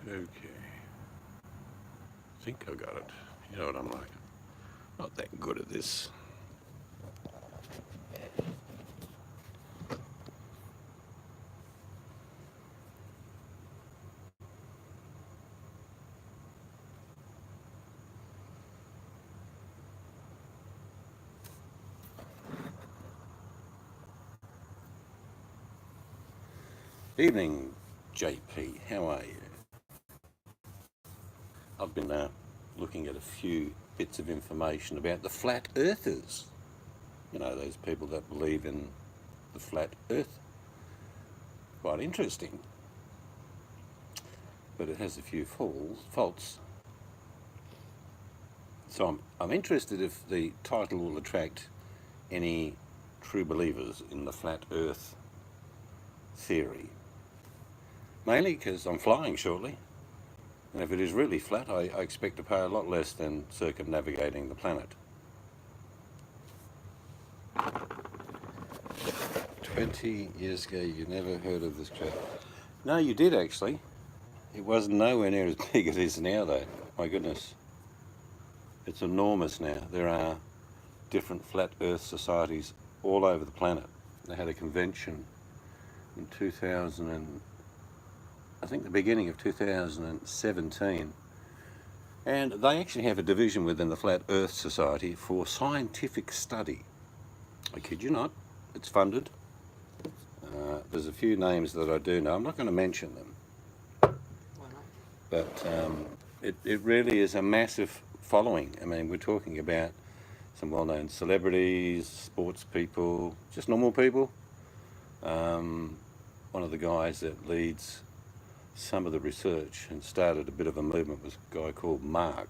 Okay. I think I got it. You know what I'm like? Not that good at this. Evening, JP. How are you? I've been looking at a few bits of information about the flat earthers. You know, those people that believe in the flat earth. Quite interesting. But it has a few faults. So I'm interested if the title will attract any true believers in the flat earth theory. Mainly because I'm flying shortly. And if it is really flat, I expect to pay a lot less than circumnavigating the planet. 20 years ago, you never heard of this crap. No, you did actually. It was nowhere near as big as it is now, though. My goodness. It's enormous now. There are different flat earth societies all over the planet. They had a convention in 2000 and I think the beginning of 2017. And they actually have a division within the Flat Earth Society for scientific study. I kid you not, it's funded. There's a few names that I do know. I'm not going to mention them. Why not? But it really is a massive following. I mean, we're talking about some well-known celebrities, sports people, just normal people. One of the guys that leads some of the research and started a bit of a movement was a guy called Mark.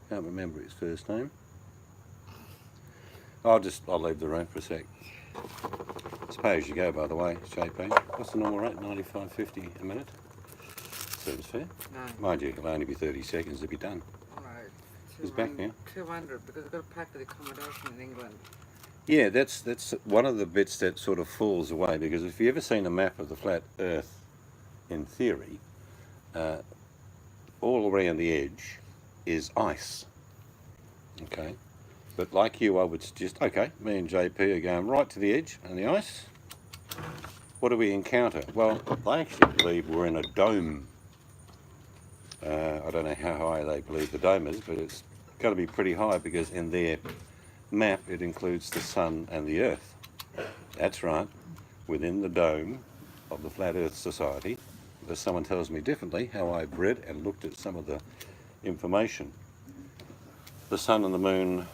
Can't remember his first name. I'll leave the room for a sec. It's pay as you go, by the way, JP. What's the normal rate? 95.50 a minute? Seems fair. No. Mind you, it'll only be 30 seconds to be done. No. He's back now. 200 because I've got to pay for the accommodation in England. Yeah, that's one of the bits that sort of falls away, because if you've ever seen a map of the flat Earth, in theory, all around the edge is ice. Okay, but like you, I would suggest, okay, me and JP are going right to the edge and the ice. What do we encounter? Well, they actually believe we're in a dome. I don't know how high they believe the dome is, but it's got to be pretty high, because in their map it includes the sun and the earth. That's right, within the dome of the Flat Earth Society. If someone tells me differently, how I've read and looked at some of the information. The sun and the moon,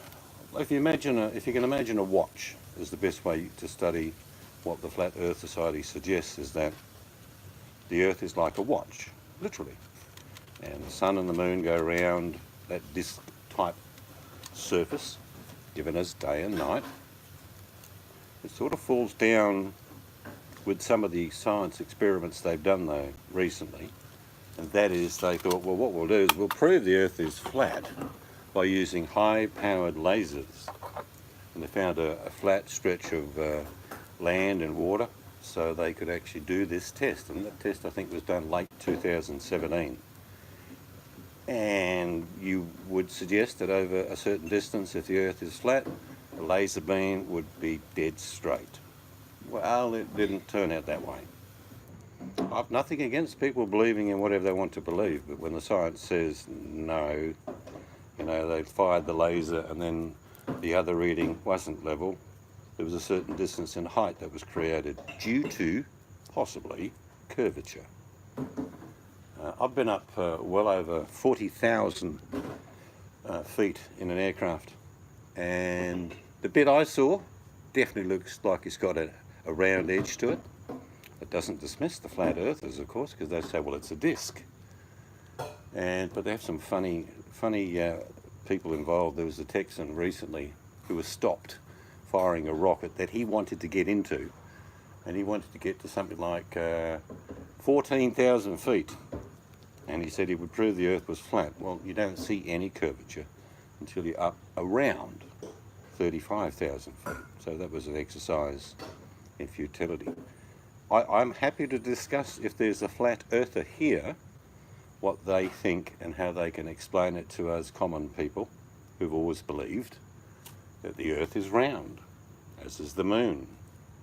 if you can imagine a watch, is the best way to study what the Flat Earth Society suggests, is that the Earth is like a watch, literally. And the sun and the moon go around that disc-type surface, given us day and night. It sort of falls down with some of the science experiments they've done, though, recently. And that is, they thought, well, what we'll do is we'll prove the Earth is flat by using high-powered lasers. And they found a flat stretch of land and water, so they could actually do this test. And that test, I think, was done late 2017. And you would suggest that over a certain distance, if the Earth is flat, the laser beam would be dead straight. Well, it didn't turn out that way. I've nothing against people believing in whatever they want to believe, but when the science says no, you know, they fired the laser and then the other reading wasn't level, there was a certain distance in height that was created due to, possibly, curvature. I've been up well over 40,000 feet in an aircraft, and the bit I saw definitely looks like it's got a round edge to it. It doesn't dismiss the flat earthers, of course, because they say, well, it's a disc. But they have some funny people involved. There was a Texan recently who was stopped firing a rocket that he wanted to get into, and he wanted to get to something like 14,000 feet. And he said he would prove the Earth was flat. Well, you don't see any curvature until you're up around 35,000 feet. So that was an exercise in futility. I'm happy to discuss if there's a flat earther here what they think and how they can explain it to us common people who've always believed that the earth is round, as is the moon.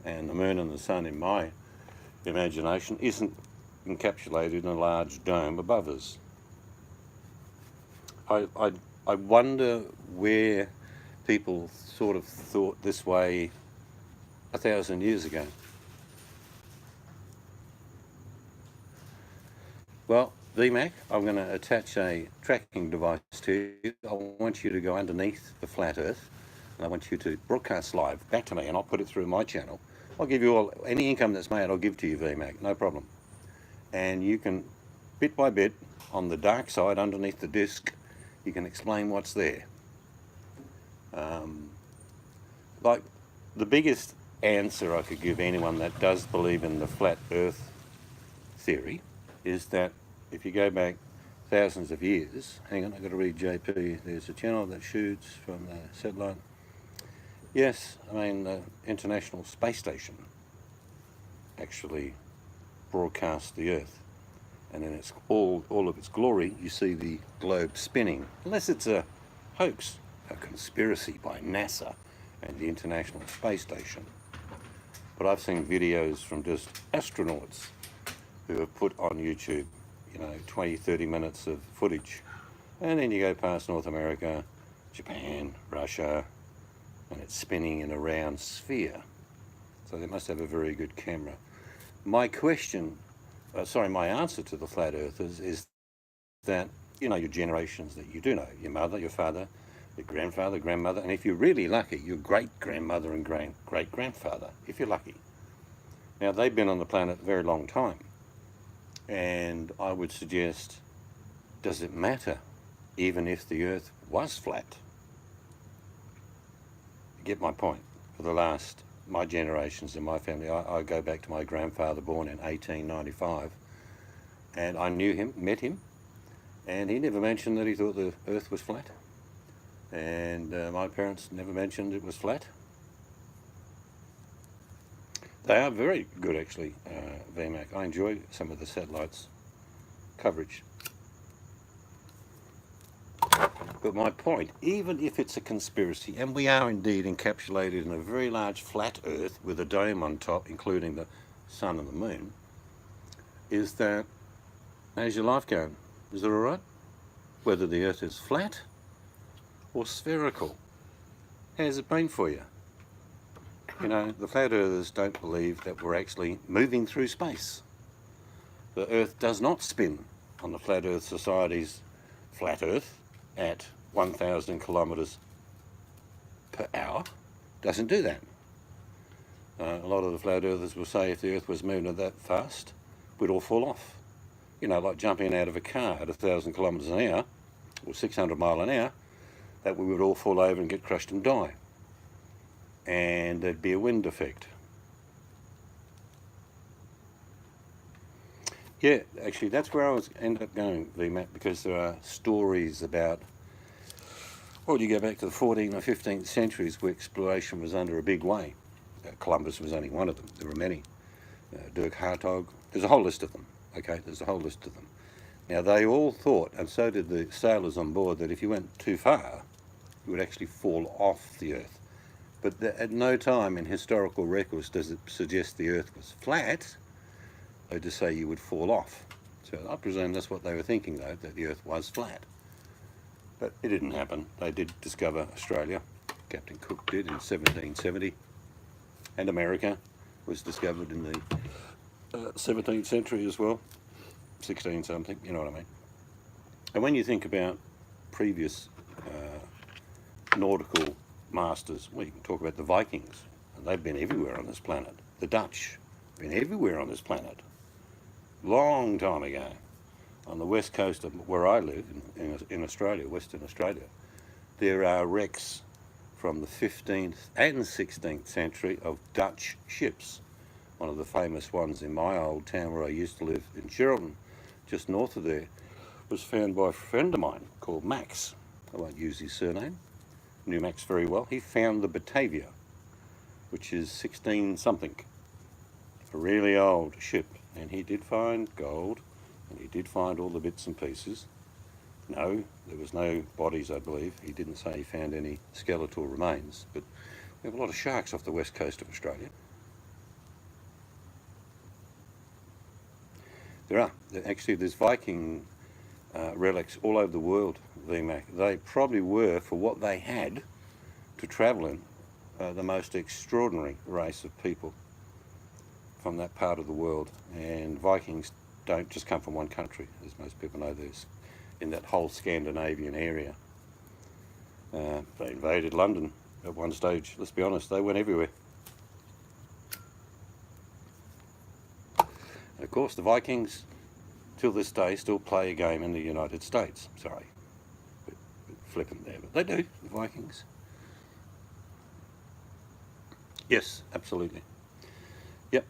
And the moon and the sun, in my imagination, isn't encapsulated in a large dome above us. I wonder where people sort of thought this way 1,000 years ago. Well, VMAC, I'm going to attach a tracking device to you. I want you to go underneath the flat earth, and I want you to broadcast live back to me, and I'll put it through my channel. I'll give you all, any income that's made, I'll give to you, VMAC, no problem. And you can, bit by bit, on the dark side, underneath the disc, you can explain what's there. Like, the biggest answer I could give anyone that does believe in the flat earth theory is that if you go back thousands of years, hang on, I've got to read JP, there's a channel that shoots from the satellite. Yes, I mean, the International Space Station actually broadcast the Earth, and in its all of its glory, you see the globe spinning, unless it's a hoax, a conspiracy by NASA and the International Space Station. But I've seen videos from just astronauts who have put on YouTube, you know, 20, 30 minutes of footage. And then you go past North America, Japan, Russia, and it's spinning in a round sphere. So they must have a very good camera. My question, my answer to the flat earthers is that, you know, your generations that you do know, your mother, your father, your grandfather, grandmother, and if you're really lucky, your great-grandmother and great-grandfather, if you're lucky. Now, they've been on the planet a very long time. And I would suggest, does it matter even if the earth was flat? You get my point. For the last, my generations in my family, I go back to my grandfather born in 1895, and I knew him, met him, and he never mentioned that he thought the earth was flat. And my parents never mentioned it was flat. They are very good, actually, VMAC. I enjoy some of the satellites' coverage. But my point, even if it's a conspiracy, and we are indeed encapsulated in a very large flat Earth with a dome on top, including the sun and the moon, is that, how's your life going? Is it all right? Whether the Earth is flat or spherical. How's it been for you? You know, the flat earthers don't believe that we're actually moving through space. The Earth does not spin on the Flat Earth Society's flat Earth at 1,000 kilometres per hour. Doesn't do that. A lot of the flat earthers will say if the Earth was moving at that fast, we'd all fall off. You know, like jumping out of a car at 1,000 kilometres an hour, or 600 mile an hour, that we would all fall over and get crushed and die. And there'd be a wind effect. Yeah, actually, that's where I was end up going, VMAC, because there are stories about, well, you go back to the 14th or 15th centuries where exploration was under a big way. Columbus was only one of them. There were many. Dirk Hartog. There's a whole list of them. Okay, there's a whole list of them. Now, they all thought, and so did the sailors on board, that if you went too far, you would actually fall off the Earth. But at no time in historical records does it suggest the Earth was flat, or to say you would fall off. So I presume that's what they were thinking, though, that the Earth was flat. But it didn't happen. They did discover Australia. Captain Cook did in 1770. And America was discovered in the 17th century as well. 16 something, you know what I mean. And when you think about previous nautical masters, well, you can talk about the Vikings, and they've been everywhere on this planet. The Dutch, been everywhere on this planet. Long time ago, on the west coast of where I live, in Australia, Western Australia, there are wrecks from the 15th and 16th century of Dutch ships. One of the famous ones in my old town where I used to live in Geraldton, just north of there, was found by a friend of mine called Max. I won't use his surname. Knew Max very well. He found the Batavia, which is 16 something, a really old ship, and he did find gold and he did find all the bits and pieces. No, there was no bodies, I believe. He didn't say he found any skeletal remains, but we have a lot of sharks off the west coast of Australia. Actually, there's Viking relics all over the world, VMAC. They probably were, for what they had to travel in, the most extraordinary race of people from that part of the world. And Vikings don't just come from one country, as most people know. There's in that whole Scandinavian area. They invaded London at one stage. Let's be honest, they went everywhere. And of course, the Vikings, till this day, still play a game in the United States. Sorry, bit flippant there, but they do, the Vikings. Yes, absolutely. Yep.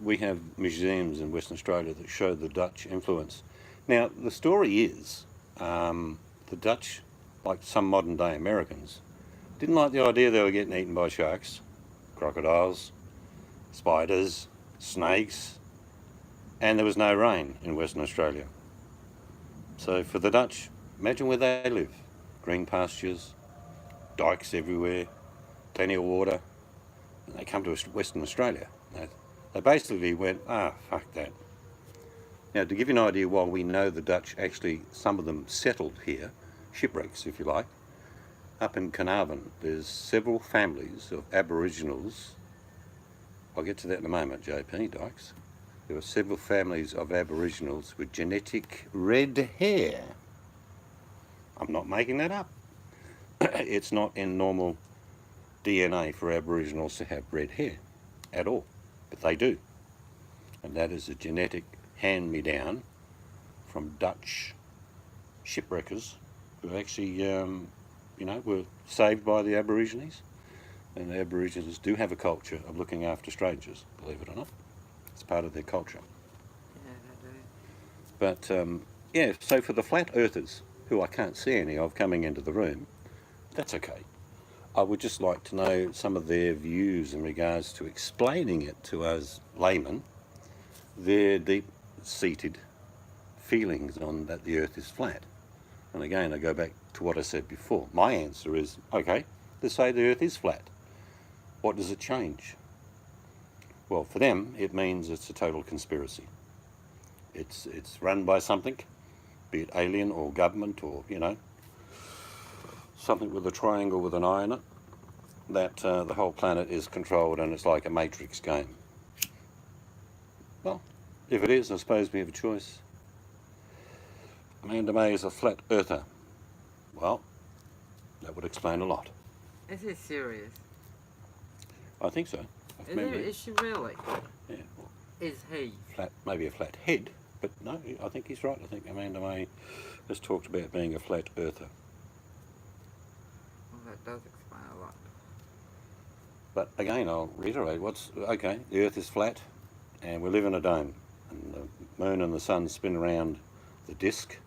We have museums in Western Australia that show the Dutch influence. Now, the story is the Dutch, like some modern day Americans, didn't like the idea they were getting eaten by sharks, crocodiles, spiders, snakes, and there was no rain in Western Australia. So for the Dutch, imagine where they live. Green pastures, dikes everywhere, plenty of water, and they come to Western Australia. They basically went, fuck that. Now, to give you an idea, while we know the Dutch actually, some of them settled here, shipwrecks if you like, up in Carnarvon, there's several families of Aboriginals. I'll get to that in a moment, JP Dykes. There were several families of Aboriginals with genetic red hair. I'm not making that up. It's not in normal DNA for Aboriginals to have red hair at all, but they do. And that is a genetic hand-me-down from Dutch shipwreckers who actually, were saved by the Aborigines. And the Aborigines do have a culture of looking after strangers, believe it or not. It's part of their culture. Yeah, they do. But, so for the flat earthers, who I can't see any of coming into the room, that's okay. I would just like to know some of their views in regards to explaining it to us laymen, their deep-seated feelings on that the earth is flat. And again, I go back to what I said before. My answer is, okay, let's say the earth is flat. What does it change? Well, for them, it means it's a total conspiracy. It's run by something, be it alien or government or, something with a triangle with an eye in it, that the whole planet is controlled and it's like a Matrix game. Well, if it is, I suppose we have a choice. Amanda May is a flat earther. Well, that would explain a lot. Is he serious? I think so. Is she really? Yeah. Well, Is he? maybe a flat head, but no, I think he's right. I think Amanda May has talked about being a flat earther. Well, that does explain a lot. But again, I'll reiterate, the earth is flat and we live in a dome. And the moon and the sun spin around the disk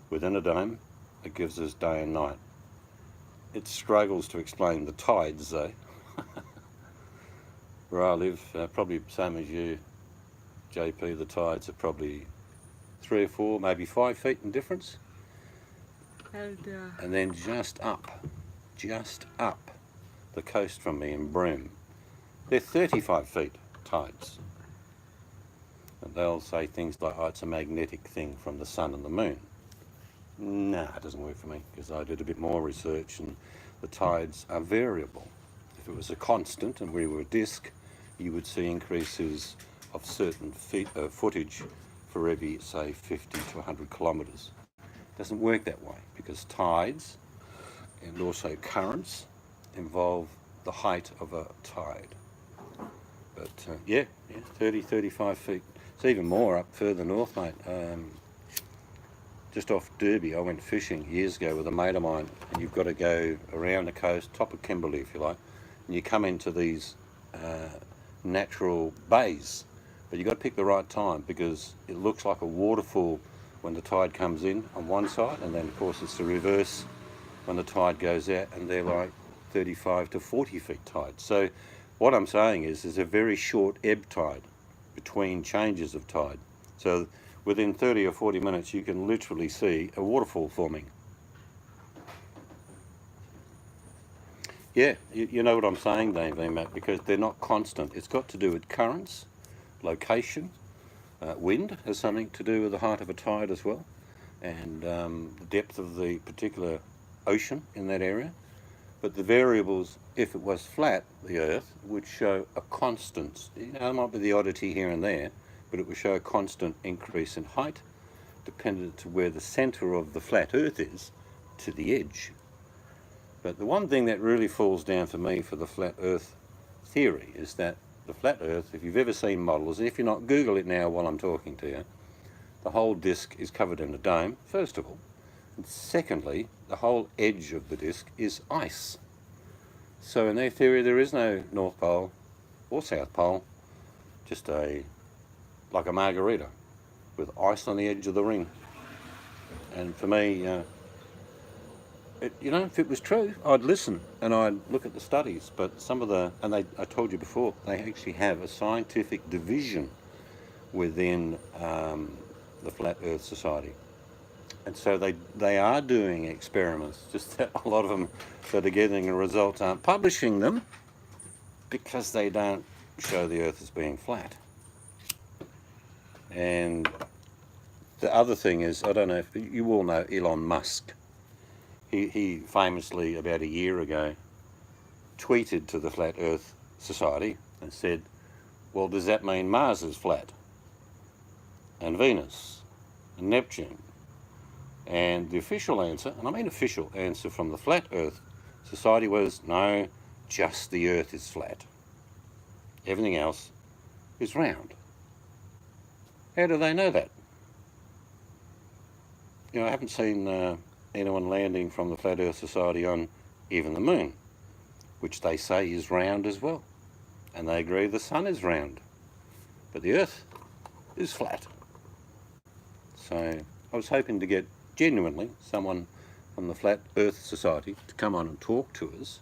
within a dome. It gives us day and night. It struggles to explain the tides though. Where I live, probably same as you, JP, the tides are probably 3 or 4, maybe 5 feet in difference. And then just up the coast from me in Broome, they're 35 feet tides. And they'll say things like, it's a magnetic thing from the sun and the moon. No, it doesn't work for me, because I did a bit more research and the tides are variable. If it was a constant and we were a disk, you would see increases of certain footage for every, say, 50 to 100 kilometres. It doesn't work that way, because tides and also currents involve the height of a tide. But 30, 35 feet. It's even more up further north, mate. Just off Derby, I went fishing years ago with a mate of mine, and you've got to go around the coast, top of Kimberley if you like, and you come into these natural bays, but you've got to pick the right time, because it looks like a waterfall when the tide comes in on one side, and then of course it's the reverse when the tide goes out, and they're like 35 to 40 feet tide. So what I'm saying is there's a very short ebb tide between changes of tide. So within 30 or 40 minutes you can literally see a waterfall forming. Yeah, you know what I'm saying, Dave, Matt, because they're not constant. It's got to do with currents, location, wind has something to do with the height of a tide as well, and the depth of the particular ocean in that area. But the variables, if it was flat, the Earth, would show a constant. You know, there might be the oddity here and there, but it would show a constant increase in height, dependent to where the centre of the flat Earth is, to the edge. But the one thing that really falls down for me for the flat Earth theory is that the flat Earth, if you've ever seen models, if you're not, Google it now while I'm talking to you, the whole disc is covered in a dome, first of all. And secondly, the whole edge of the disc is ice. So in their theory, there is no North Pole or South Pole, just like a margarita with ice on the edge of the ring. And for me, if it was true, I'd listen and I'd look at the studies. But some of I told you before, they actually have a scientific division within the Flat Earth Society. And so they are doing experiments, just that a lot of them that are getting the results aren't publishing them because they don't show the Earth as being flat. And the other thing is, I don't know if you all know Elon Musk. He famously, about a year ago, tweeted to the Flat Earth Society and said, well, does that mean Mars is flat? And Venus? And Neptune? And the official answer, and I mean official answer from the Flat Earth Society was, no, just the Earth is flat. Everything else is round. How do they know that? You know, I haven't seen anyone landing from the Flat Earth Society on even the moon, which they say is round as well. And they agree the sun is round, but the Earth is flat. So I was hoping to get genuinely someone from the Flat Earth Society to come on and talk to us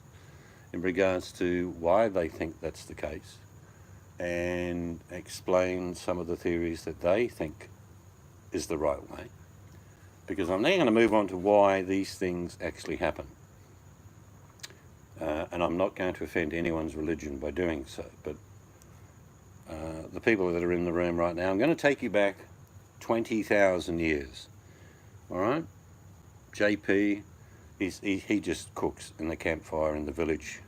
in regards to why they think that's the case and explain some of the theories that they think is the right way. Because I'm now going to move on to why these things actually happen. And I'm not going to offend anyone's religion by doing so, but the people that are in the room right now, I'm going to take you back 20,000 years. All right? JP, he just cooks in the campfire in the village.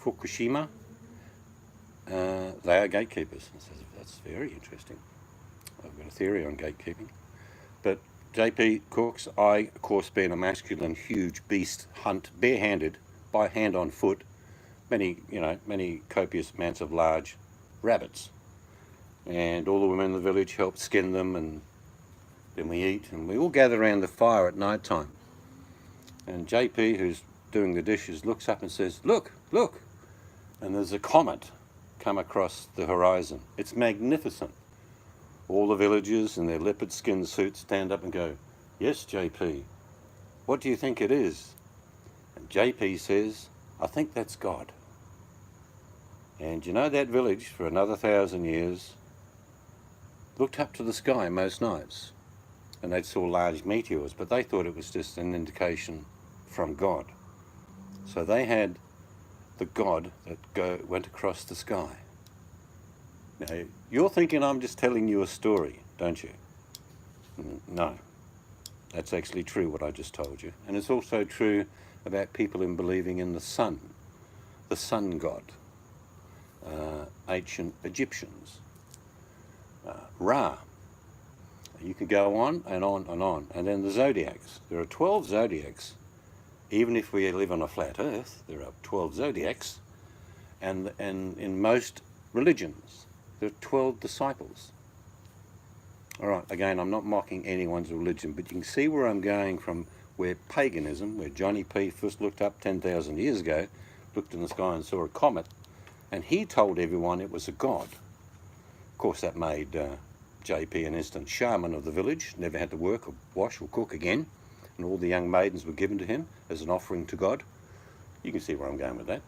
Fukushima, they are gatekeepers. That's very interesting. I've got a theory on gatekeeping. But JP cooks. I, of course, being a masculine, huge beast, hunt barehanded, by hand on foot, many copious amounts of large rabbits. And all the women in the village help skin them, and then we eat, and we all gather around the fire at night time. And JP, who's doing the dishes, looks up and says, look, look. And there's a comet come across the horizon. It's magnificent. All the villagers in their leopard skin suits stand up and go, yes, JP, what do you think it is? And JP says, I think that's God. And you know, that village for another 1,000 years looked up to the sky most nights, and they saw large meteors, but they thought it was just an indication from God. So they had the God that went across the sky. Now, you're thinking I'm just telling you a story, don't you? No. That's actually true, what I just told you. And it's also true about people in believing in the sun god, ancient Egyptians, Ra. You could go on and on and on. And then the zodiacs. There are 12 zodiacs. Even if we live on a flat earth, there are 12 zodiacs. And in most religions, there are 12 disciples. All right, again, I'm not mocking anyone's religion, but you can see where I'm going from, where paganism, where Johnny P first looked up 10,000 years ago, looked in the sky and saw a comet, and he told everyone it was a god. Of course, that made JP an instant shaman of the village, never had to work or wash or cook again, and all the young maidens were given to him as an offering to God. You can see where I'm going with that.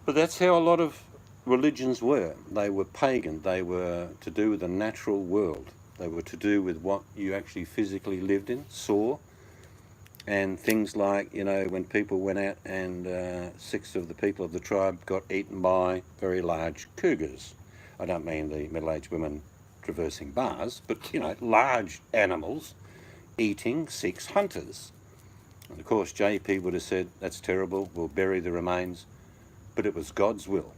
But that's how a lot of religions were. They were pagan. They were to do with the natural world. They were to do with what you actually physically lived in, saw, and things like, you know, when people went out and 6 of the people of the tribe got eaten by very large cougars. I don't mean the middle-aged women traversing bars, but, you know, large animals eating 6 hunters. And of course JP would have said, that's terrible, we'll bury the remains. But it was God's will.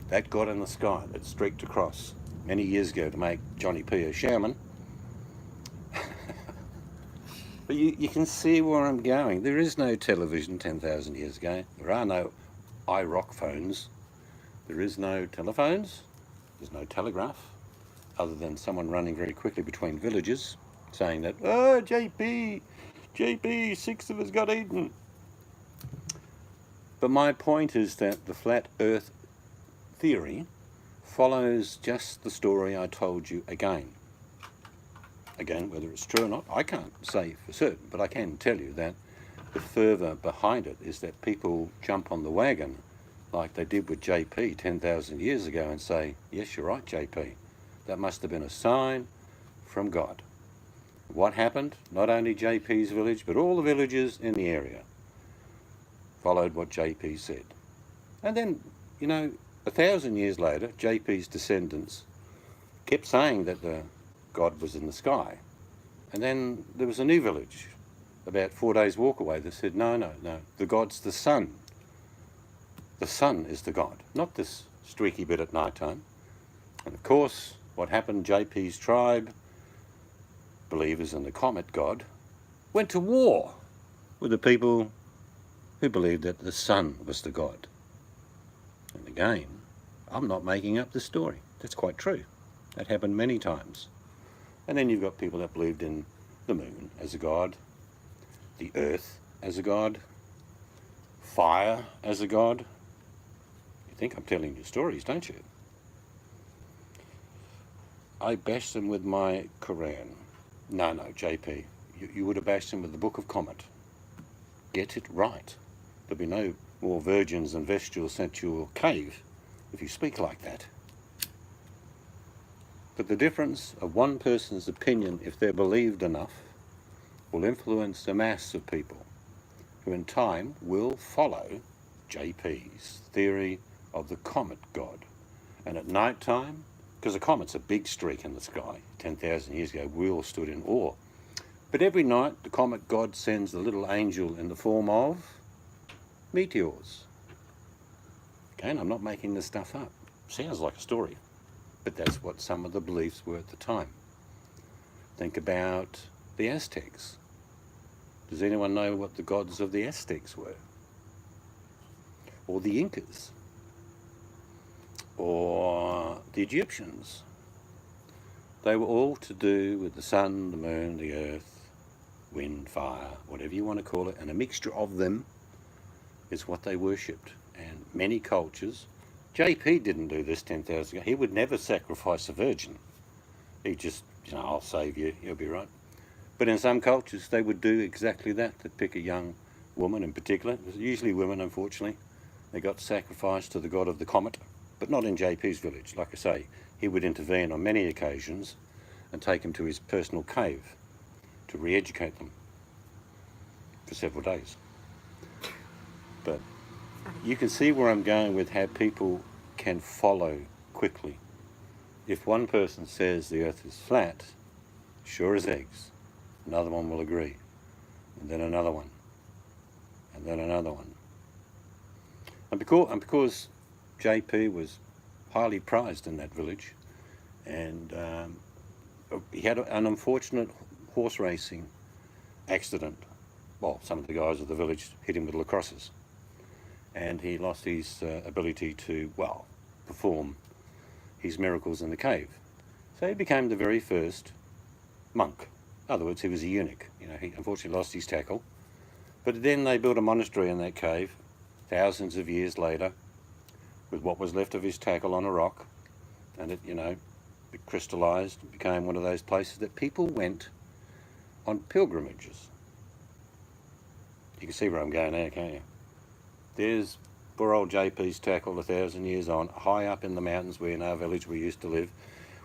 That God in the sky that streaked across many years ago to make Johnny P a shaman. But you can see where I'm going. There is no television 10,000 years ago. There are no iRock phones. There is no telephones. There's no telegraph, other than someone running very quickly between villages saying that, oh, JP, 6 of us got eaten. But my point is that the flat earth theory follows just the story I told you again. Again, whether it's true or not, I can't say for certain, but I can tell you that the fervour behind it is that people jump on the wagon like they did with JP 10,000 years ago and say, yes, you're right, JP. That must have been a sign from God. What happened? Not only JP's village, but all the villages in the area followed what JP said. And then, you know, 1,000 years later, JP's descendants kept saying that God was in the sky. And then there was a new village about 4 days' walk away that said, no, the God's the sun. The sun is the God, not this streaky bit at night time. And of course, what happened, JP's tribe, believers in the comet God, went to war with the people who believed that the sun was the God. And again, I'm not making up the story. That's quite true. That happened many times. And then you've got people that believed in the moon as a god, the earth as a god, fire as a god. You think I'm telling you stories, don't you? I bashed them with my Quran. No, JP, you would have bashed them with the Book of Comet. Get it right. There'll be no more virgins and vestials sent to your cave if you speak like that. But the difference of one person's opinion, if they're believed enough, will influence a mass of people who in time will follow JP's theory of the comet God. And at night time, because a comet's a big streak in the sky, 10,000 years ago, we all stood in awe. But every night, the comet God sends a little angel in the form of meteors. Again, I'm not making this stuff up. Sounds like a story. But that's what some of the beliefs were at the time. Think about the Aztecs. Does anyone know what the gods of the Aztecs were? Or the Incas? Or the Egyptians? They were all to do with the sun, the moon, the earth, wind, fire, whatever you want to call it, and a mixture of them is what they worshipped. And many cultures, JP didn't do this 10,000 ago. He would never sacrifice a virgin. He'd just, I'll save you, you'll be right. But in some cultures, they would do exactly that. They'd pick a young woman in particular, usually women, unfortunately. They got sacrificed to the god of the comet, but not in JP's village. Like I say, he would intervene on many occasions and take them to his personal cave to re-educate them for several days. But you can see where I'm going with how people can follow quickly. If one person says the earth is flat, sure as eggs, another one will agree, and then another one, and then another one. And because JP was highly prized in that village, and he had an unfortunate horse racing accident. Well, some of the guys of the village hit him with lacrosses, and he lost his ability to, perform his miracles in the cave. So he became the very first monk. In other words, he was a eunuch. He unfortunately lost his tackle. But then they built a monastery in that cave, thousands of years later, with what was left of his tackle on a rock, and it crystallized and became one of those places that people went on pilgrimages. You can see where I'm going there, can't you? There's poor old JP's tackle 1,000 years on, high up in the mountains where in our village we used to live,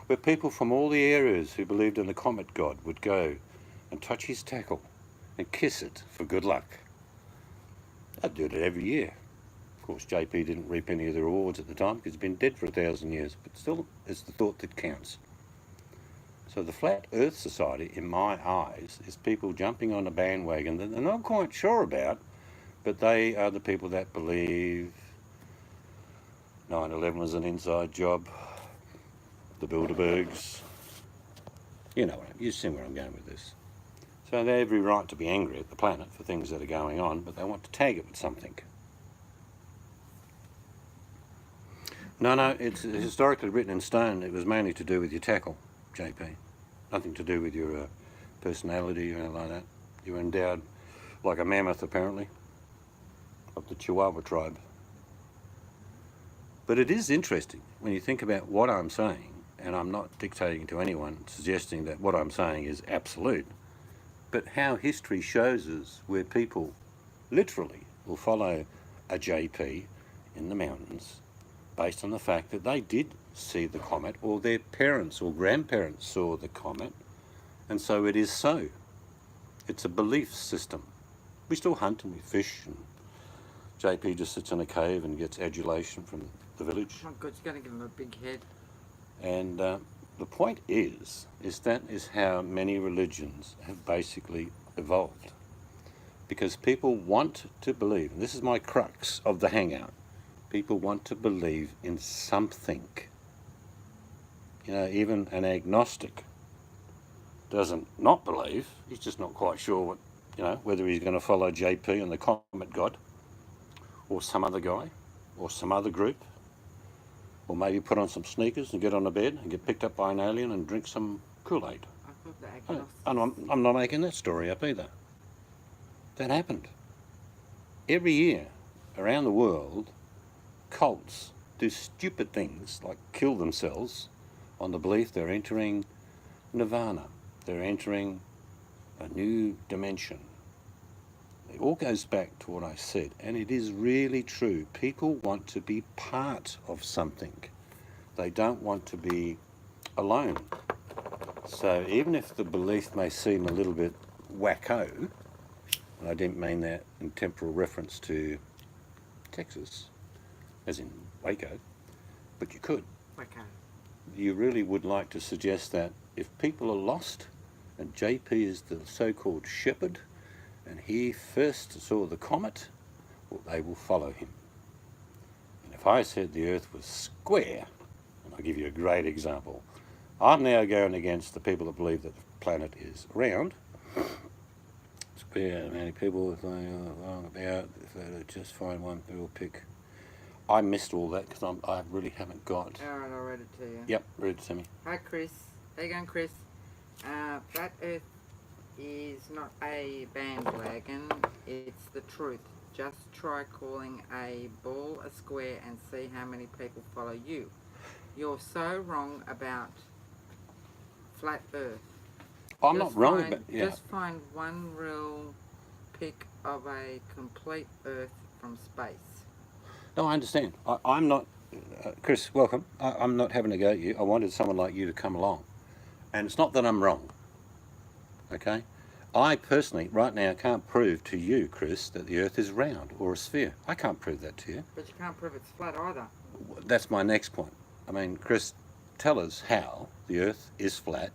where people from all the areas who believed in the comet god would go and touch his tackle and kiss it for good luck. I'd do it every year. Of course, JP didn't reap any of the rewards at the time because he's been dead for 1,000 years, but still, it's the thought that counts. So the Flat Earth Society, in my eyes, is people jumping on a bandwagon that they're not quite sure about, but they are the people that believe 9/11 was an inside job, the Bilderbergs. You've seen where I'm going with this. So they have every right to be angry at the planet for things that are going on, but they want to tag it with something. No, it's historically written in stone. It was mainly to do with your tackle, JP. Nothing to do with your personality or anything like that. You were endowed like a mammoth, apparently, of the Chihuahua tribe. But it is interesting when you think about what I'm saying, and I'm not dictating to anyone, suggesting that what I'm saying is absolute, but how history shows us where people literally will follow a JP in the mountains based on the fact that they did see the comet, or their parents or grandparents saw the comet, and so it is so. It's a belief system. We still hunt and we fish, and JP just sits in a cave and gets adulation from the village. Oh my God, you're going to give him a big head. And the point is that is how many religions have basically evolved. Because people want to believe, and this is my crux of the hangout, people want to believe in something. Even an agnostic doesn't not believe. He's just not quite sure whether he's going to follow JP and the comet god, or some other guy, or some other group, or maybe put on some sneakers and get on a bed and get picked up by an alien and drink some Kool-Aid. I thought the agnostics... And I'm not making that story up either. That happened. Every year around the world, cults do stupid things like kill themselves on the belief they're entering nirvana. They're entering a new dimension. It all goes back to what I said, and it is really true. People want to be part of something. They don't want to be alone. So even if the belief may seem a little bit wacko, and I didn't mean that in temporal reference to Texas, as in Waco, but you could. Okay. You really would like to suggest that if people are lost, and JP is the so-called shepherd, and he first saw the comet, well, they will follow him. And if I said the Earth was square, and I'll give you a great example, I'm now going against the people that believe that the planet is round. Square, many people if they are wrong about, if they just find one, they will pick. I missed all that because I really haven't got. Alright, I'll read it to you. Yep, read it to me. Hi, Chris. How you going, Chris? Flat Earth is not a bandwagon, it's the truth. Just try calling a ball a square and see how many people follow you. You're so wrong about Flat Earth. I'm not wrong about Just find one real pic of a complete Earth from space. No, I understand. I'm not, Chris, welcome. I'm not having a go at you. I wanted someone like you to come along. And it's not that I'm wrong, okay? I personally, right now, can't prove to you, Chris, that the Earth is round or a sphere. I can't prove that to you. But you can't prove it's flat either. That's my next point. I mean, Chris, tell us how the Earth is flat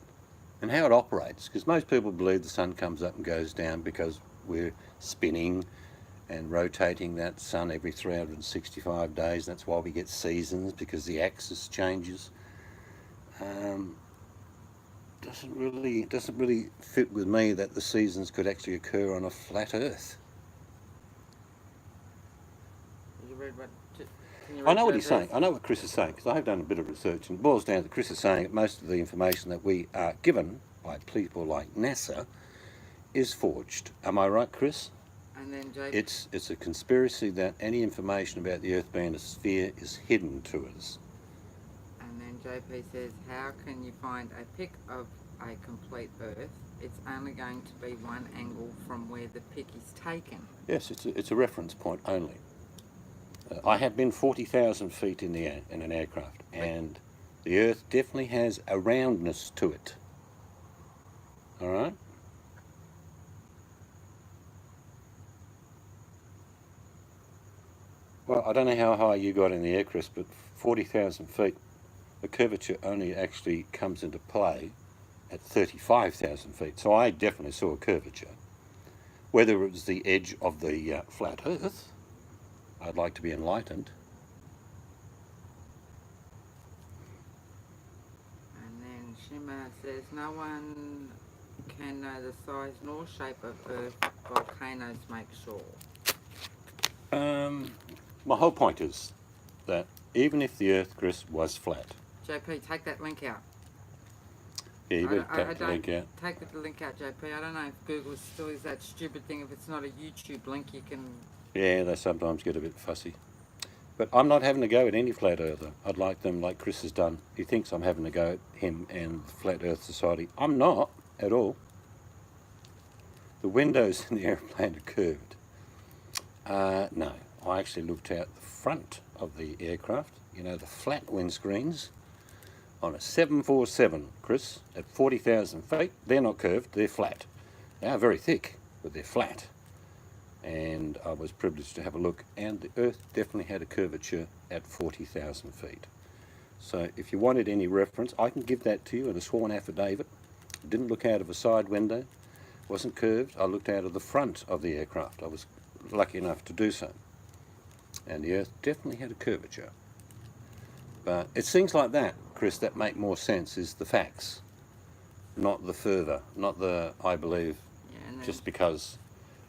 and how it operates. Because most people believe the sun comes up and goes down because we're spinning and rotating that sun every 365 days. That's why we get seasons, because the axis changes. Doesn't really fit with me that the seasons could actually occur on a flat Earth. Did you read what? Can you I read know what that he's saying. verse? I know what Chris is saying because I've done a bit of research, and it boils down to Chris is saying that most of the information that we are given by people like NASA is forged. Am I right, Chris? And then JP, It's a conspiracy that any information about the Earth being a sphere is hidden to us. and then JP says, how can you find a pic of a complete Earth? It's only going to be one angle from where the pic is taken. Yes, it's a reference point only. I have been 40,000 feet in the air in an aircraft, and the Earth definitely has a roundness to it. All right? Well, I don't know how high you got in the air, Chris, but 40,000 feet, the curvature only actually comes into play at 35,000 feet. So I definitely saw a curvature. Whether it was the edge of the flat Earth, I'd like to be enlightened. And then Shima says, no one can know the size nor shape of Earth. Volcanoes make sure. My whole point is that even if the Earth, Chris, was flat, JP, take that link out. yeah, you better take the link out. Take the link out, JP. I don't know if Google still is that stupid thing. If it's not a YouTube link, you can... Yeah, they sometimes get a bit fussy. But I'm not having to go at any flat earther. I'd like them like Chris has done. He thinks I'm having to go at him and the Flat Earth Society. I'm not at all. The windows in the airplane are curved. No, I actually looked out the front of the aircraft, you know, the flat windscreens, on a 747, Chris, at 40,000 feet. They're not curved, they're flat. They are very thick, but they're flat. And I was privileged to have a look, and the Earth definitely had a curvature at 40,000 feet. So if you wanted any reference, I can give that to you in a sworn affidavit. I didn't look out of a side window, wasn't curved. I looked out of the front of the aircraft. I was lucky enough to do so. And the Earth definitely had a curvature. But it's things like that, Chris, that make more sense, is the facts, not the further, not the, I believe, just because.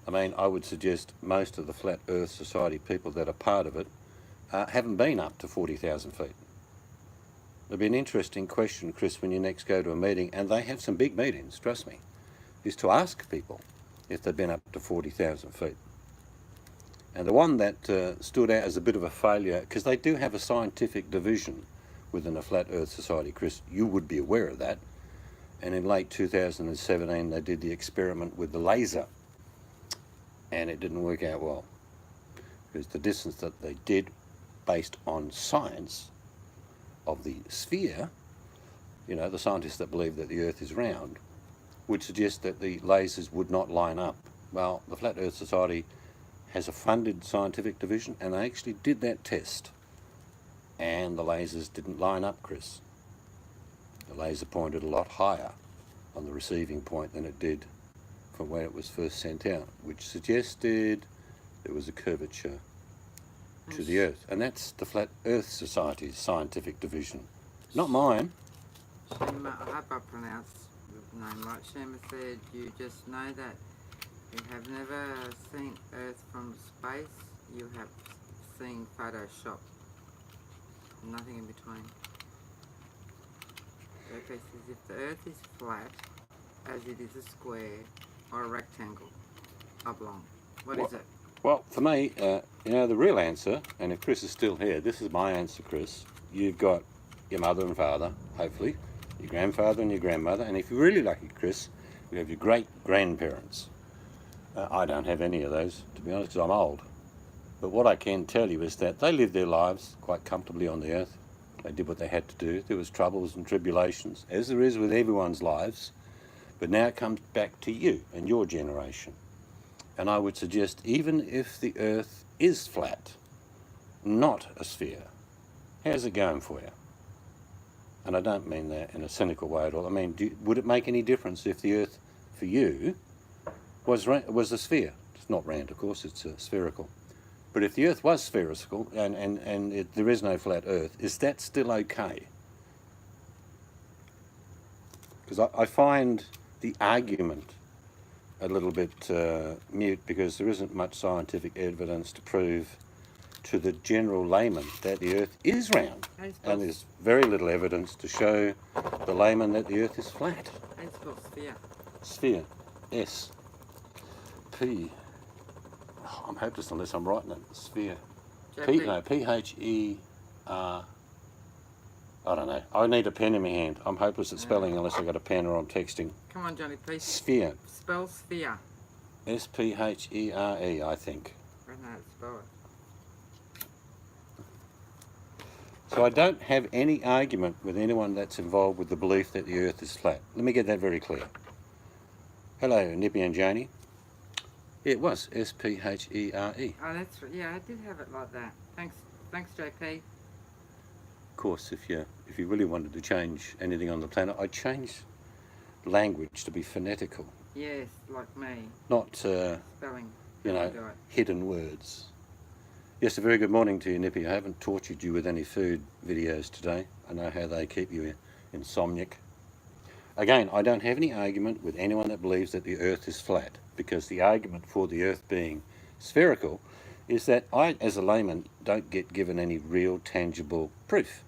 I mean, I would suggest most of the Flat Earth Society people that are part of it haven't been up to 40,000 feet. It'll be an interesting question, Chris, when you next go to a meeting, and they have some big meetings, trust me, is to ask people if they've been up to 40,000 feet. And the one that stood out as a bit of a failure, because they do have a scientific division within the Flat Earth Society, Chris, you would be aware of that. And in late 2017, they did the experiment with the laser, and it didn't work out well, because the distance that they did, based on science of the sphere, you know, the scientists that believe that the Earth is round, would suggest that the lasers would not line up. Well, the Flat Earth Society has a funded scientific division, and they actually did that test, and the lasers didn't line up, Chris. The laser pointed a lot higher on the receiving point than it did from where it was first sent out, which suggested there was a curvature to the Earth. And that's the Flat Earth Society's scientific division, not mine. Shema, I hope I pronounced the name right. Shema said, you just know that you have never seen Earth from space, you have seen Photoshop. Nothing in between. JP says, if the Earth is flat, as it is a square, or a rectangle, oblong, what is it? Well, for me, you know, the real answer, and if Chris is still here, this is my answer, Chris. You've got your mother and father, hopefully, your grandfather and your grandmother, and if you're really lucky, Chris, you have your great-grandparents. I don't have any of those, to be honest, because I'm old. But what I can tell you is that they lived their lives quite comfortably on the Earth. They did what they had to do. There was troubles and tribulations, as there is with everyone's lives. But now it comes back to you and your generation. And I would suggest, even if the Earth is flat, not a sphere, how's it going for you? And I don't mean that in a cynical way at all. I mean, would it make any difference if the Earth, for you, was a sphere? It's not round, of course, it's spherical. But if the Earth was spherical and there is no flat Earth, is that still okay? Because I find the argument a little bit mute, because there isn't much scientific evidence to prove to the general layman that the Earth is round, and there's very little evidence to show the layman that the Earth is flat. It's called sphere. Sphere, S, P. Oh, I'm hopeless unless I'm writing it. Sphere. P-H-E-R. I don't know. I need a pen in my hand. I'm hopeless at spelling unless I've got a pen or I'm texting. Come on, Johnny, please. Sphere. Spell sphere. S-P-H-E-R-E, I think. I don't know how to spell it. So I don't have any argument with anyone that's involved with the belief that the earth is flat. Let me get that very clear. Hello, Nippy and Janie. It was S-P-H-E-R-E. Oh, that's right. Yeah, I did have it like that. Thanks, JP. Of course, if you really wanted to change anything on the planet, I'd change language to be phonetical, Yes, like me. not Spelling. you know, Do it. hidden words. Yes, a very good morning to you, Nippy. I haven't tortured you with any food videos today. I know how they keep you insomniac. Again, I don't have any argument with anyone that believes that the earth is flat, because the argument for the earth being spherical is that I, as a layman, don't get given any real tangible proof.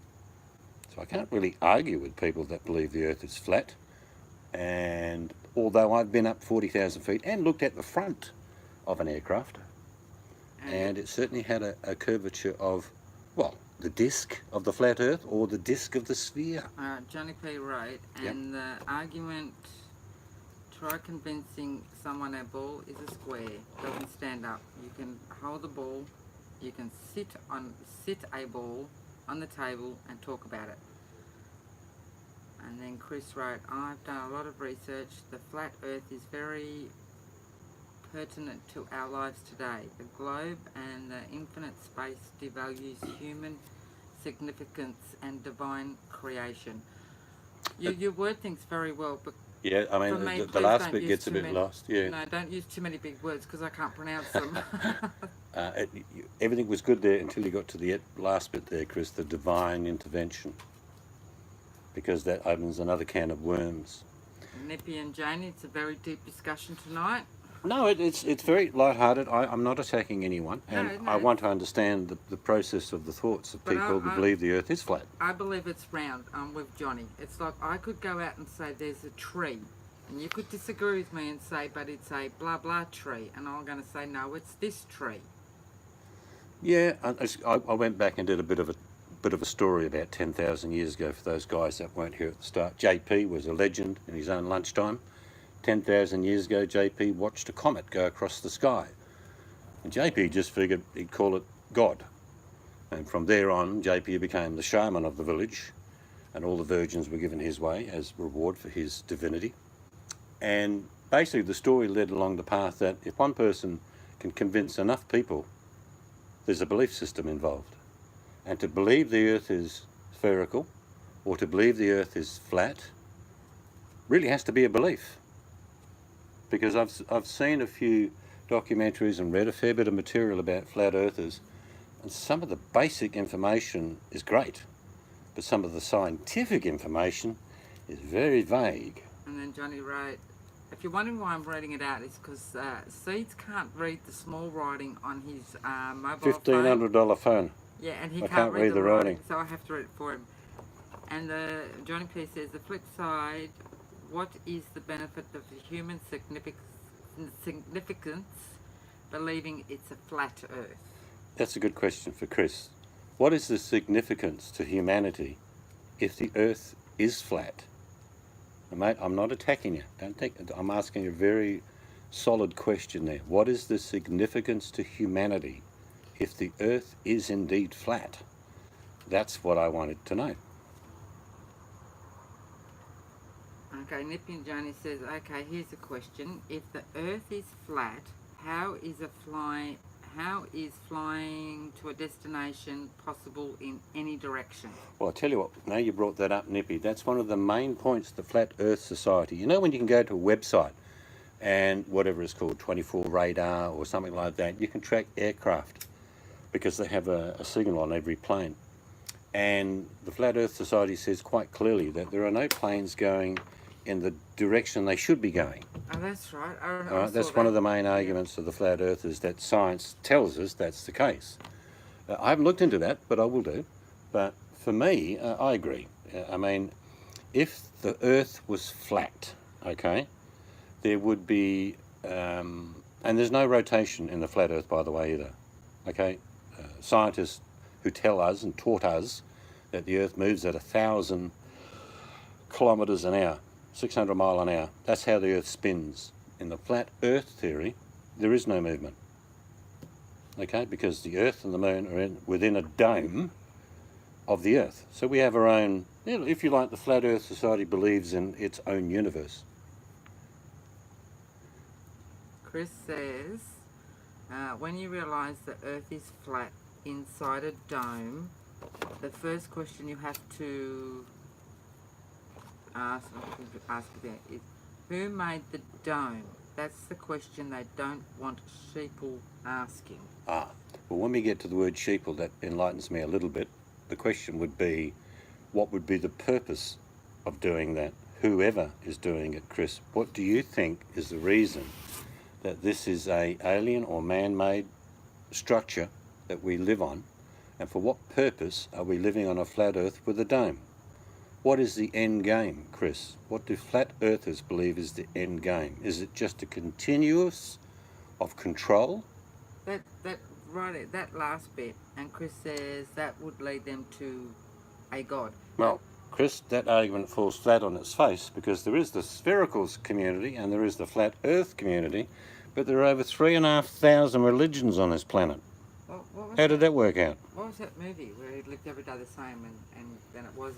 So I can't really argue with people that believe the earth is flat. And although I've been up 40,000 feet and looked at the front of an aircraft, and it certainly had a curvature of, well, the disc of the flat earth or the disc of the sphere. Johnny P. Wright, Yep. and the argument, try convincing someone a ball is a square, doesn't stand up. You can hold the ball, you can sit a ball on the table and talk about it. And then Chris wrote, I've done a lot of research. The flat earth is very pertinent to our lives today. The globe and the infinite space devalues human significance and divine creation. You word things very well, but Yeah, I for mean, me, the please last don't bit use gets a too bit many- lost. Yeah. no, don't use too many big words because I can't pronounce them. Everything was good there until you got to the last bit there, Chris, the divine intervention, because that opens another can of worms. Nippy and Janie, it's a very deep discussion tonight. No, it's very light-hearted. I'm not attacking anyone, and No. I want to understand the process of the thoughts of But people who believe the earth is flat. I believe it's round. I'm with Johnny. It's like I could go out and say there's a tree, and you could disagree with me and say, but it's a blah blah tree, and I'm going to say no, it's this tree. Yeah, I went back and did a bit of a story about 10,000 years ago for those guys that weren't here at the start. JP was a legend in his own lunchtime. 10,000 years ago, JP watched a comet go across the sky. And JP just figured he'd call it God. And from there on, JP became the shaman of the village, and all the virgins were given his way as reward for his divinity. And basically the story led along the path that if one person can convince enough people, there's a belief system involved. And to believe the earth is spherical, or to believe the earth is flat, really has to be a belief. Because I've seen a few documentaries and read a fair bit of material about flat earthers, and some of the basic information is great, but some of the scientific information is very vague. And then Johnny wrote, if you're wondering why I'm reading it out, it's because Seeds can't read the small writing on his mobile phone. $1,500 phone. Yeah, and he I can't read the writing, so I have to read it for him. And Johnny P says, the flip side, what is the benefit of the human significance believing it's a flat earth? That's a good question for Chris. What is the significance to humanity if the earth is flat? And mate, I'm not attacking you. Don't think, I'm asking a very solid question there. What is the significance to humanity if the earth is indeed flat? That's what I wanted to know. Okay, Nippy and Johnny says, okay, here's a question. If the earth is flat, how is flying to a destination possible in any direction? Well, I'll tell you what, now you brought that up, Nippy, that's one of the main points of the Flat Earth Society. You know when you can go to a website and whatever it's called, 24 radar or something like that, you can track aircraft because they have a signal on every plane. And the Flat Earth Society says quite clearly that there are no planes going in the direction they should be going. Oh, that's right. All right, that's one of the main arguments of the Flat Earthers, that science tells us that's the case. I haven't looked into that, but I will do. But for me, I agree. I mean, if the Earth was flat, okay, there would be, and there's no rotation in the flat Earth, by the way, either. Okay, scientists who tell us and taught us that the Earth moves at 1,000 kilometres an hour, 600 mile an hour. That's how the Earth spins. In the flat Earth theory, there is no movement. Okay, because the Earth and the Moon are within a dome of the Earth. So we have our own, if you like, the Flat Earth Society believes in its own universe. Chris says, when you realise the Earth is flat inside a dome, the first question you have to ask is, who made the dome? That's the question they don't want sheeple asking. Well, when we get to the word sheeple, that enlightens me a little bit. The question would be, what would be the purpose of doing that? Whoever is doing it, Chris, what do you think is the reason that this is a alien or man-made structure that we live on, and for what purpose are we living on a flat Earth with a dome? What is the end game, Chris? What do flat earthers believe is the end game? Is it just a continuous of control? That last bit, and Chris says that would lead them to a god. Well, Chris, that argument falls flat on its face, because there is the spherical community and there is the flat Earth community, but there are over 3,500 religions on this planet. How did that work out? What was that movie where he lived every day the same, and then it was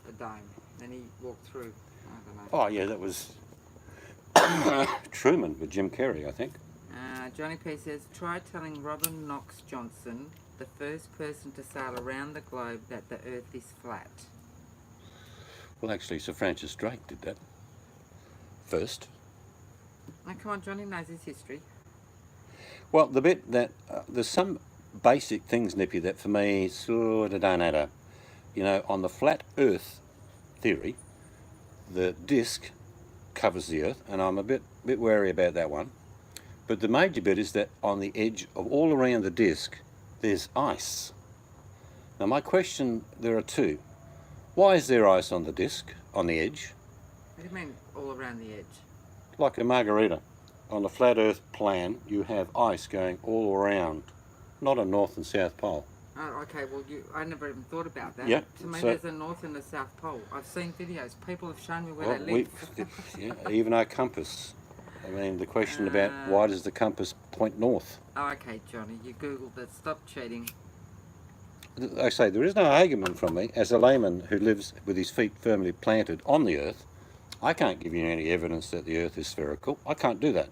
a dome, then he walked through? I don't know. Oh yeah, that was Truman with Jim Carrey, I think. Johnny P says, try telling Robin Knox Johnson, the first person to sail around the globe, that the Earth is flat. Well, actually, Sir Francis Drake did that first. Now, come on, Johnny knows his history. Well, the bit that there's some basic things, Nippy, that for me sort of don't add up. You know, on the flat Earth theory, the disc covers the Earth, and I'm a bit wary about that one. But the major bit is that on the edge of all around the disc, there's ice. Now, my question, there are two. Why is there ice on the disc, on the edge? What do you mean, all around the edge? Like a margarita. On the flat Earth plan, you have ice going all around, not a north and south pole. Oh, okay, well, I never even thought about that. Yep, To me, so- there's a north and a south pole. I've seen videos. People have shown me where Well, they live. yeah, even our compass. I mean, the question about why does the compass point north? Oh, okay, Johnny, you Googled it. Stop cheating. I say, there is no argument from me, as a layman who lives with his feet firmly planted on the Earth. I can't give you any evidence that the Earth is spherical. I can't do that.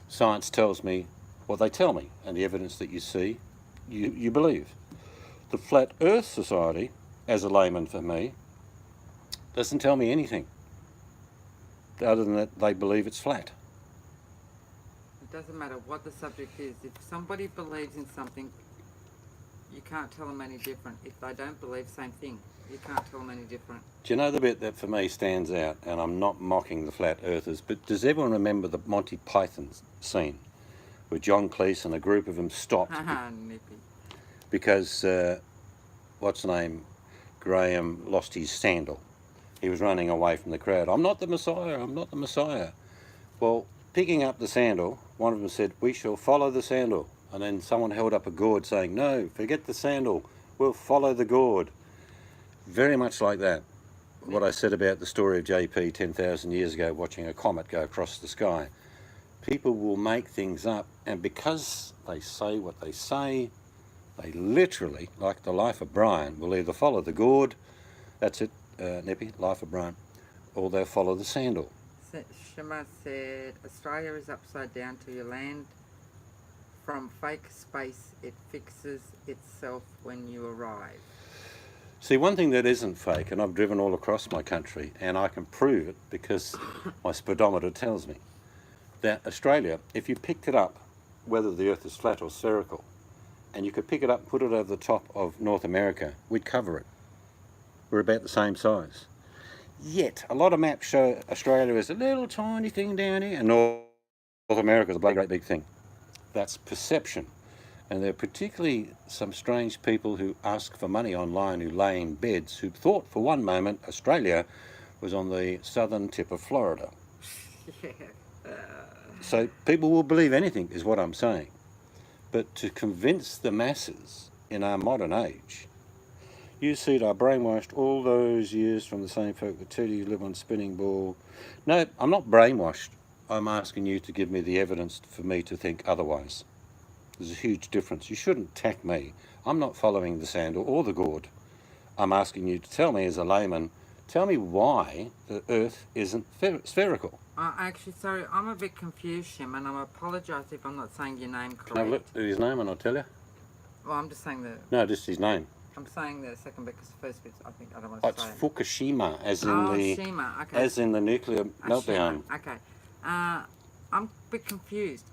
Science tells me what they tell me, and the evidence that you see, you believe. The Flat Earth Society, as a layman for me, doesn't tell me anything other than that they believe it's flat. It doesn't matter what the subject is. If somebody believes in something, you can't tell them any different. If they don't believe, same thing. You can't tell them any different. Do you know the bit that for me stands out, and I'm not mocking the Flat Earthers, but does everyone remember the Monty Python scene where John Cleese and a group of them stopped Haha, nippy. because, what's the name, Graham lost his sandal. He was running away from the crowd. I'm not the Messiah, I'm not the Messiah. Well, picking up the sandal, one of them said, we shall follow the sandal. And then someone held up a gourd saying, no, forget the sandal, we'll follow the gourd. Very much like that. What I said about the story of JP 10,000 years ago watching a comet go across the sky. People will make things up, and because they say what they say, they literally, like the Life of Brian, will either follow the gourd, that's it, Nippy, Life of Brian, or they'll follow the sandal. Shema said, Australia is upside down to your land. From fake space, it fixes itself when you arrive. See, one thing that isn't fake, and I've driven all across my country, and I can prove it because my speedometer tells me, that Australia, if you picked it up, whether the Earth is flat or spherical, and you could pick it up and put it over the top of North America, we'd cover it. We're about the same size. Yet, a lot of maps show Australia as a little tiny thing down here, and North America is a bloody great big thing. That's perception. And there are particularly some strange people who ask for money online who lay in beds who thought for one moment Australia was on the southern tip of Florida. So people will believe anything is what I'm saying. But to convince the masses in our modern age, you see it, I brainwashed all those years from the same folk that tell you you live on spinning ball. No, I'm not brainwashed. I'm asking you to give me the evidence for me to think otherwise. There's a huge difference. You shouldn't attack me. I'm not following the sandal or the gourd. I'm asking you to tell me as a layman, tell me why the Earth isn't spherical. Actually, sorry, I'm a bit confused, Shim, and I apologise if I'm not saying your name Can I have a correct. look at his name and I'll tell you? Well, I'm just saying No, just his name. I'm saying the second bit because the first bit, I think I don't want Oh, to it's say it. Fukushima, as in Oh, the Shima, okay. as in the nuclear meltdown. Shima, okay. I'm a bit confused.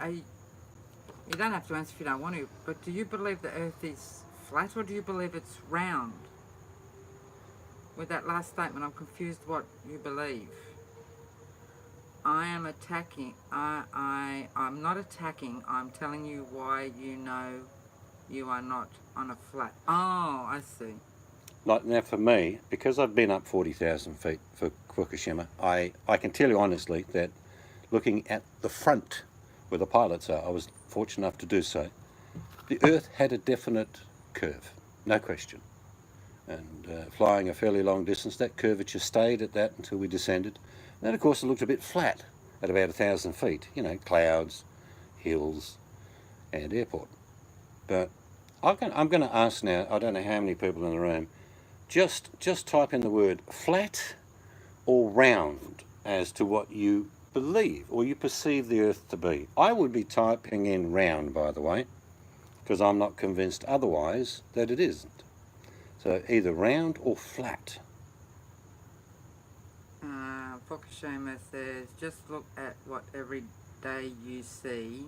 You don't have to answer if you don't want to, but do you believe the Earth is flat or do you believe it's round? With that last statement, I'm confused what you believe. I am attacking. I'm not attacking. I'm telling you why you know you are not on a flat. Oh, I see. Like now, for me, because I've been up 40,000 feet for Fukushima, I can tell you honestly that looking at the front where the pilots are, I was fortunate enough to do so. The Earth had a definite curve, no question. And flying a fairly long distance, that curvature stayed at that until we descended. And then, of course, it looked a bit flat at about 1,000 feet. You know, clouds, hills, and airport. But I'm going to ask now, I don't know how many people in the room, just type in the word flat or round as to what you believe or you perceive the Earth to be. I would be typing in round, by the way, because I'm not convinced otherwise that it isn't. So either round or flat. Fukushima says, just look at what every day you see.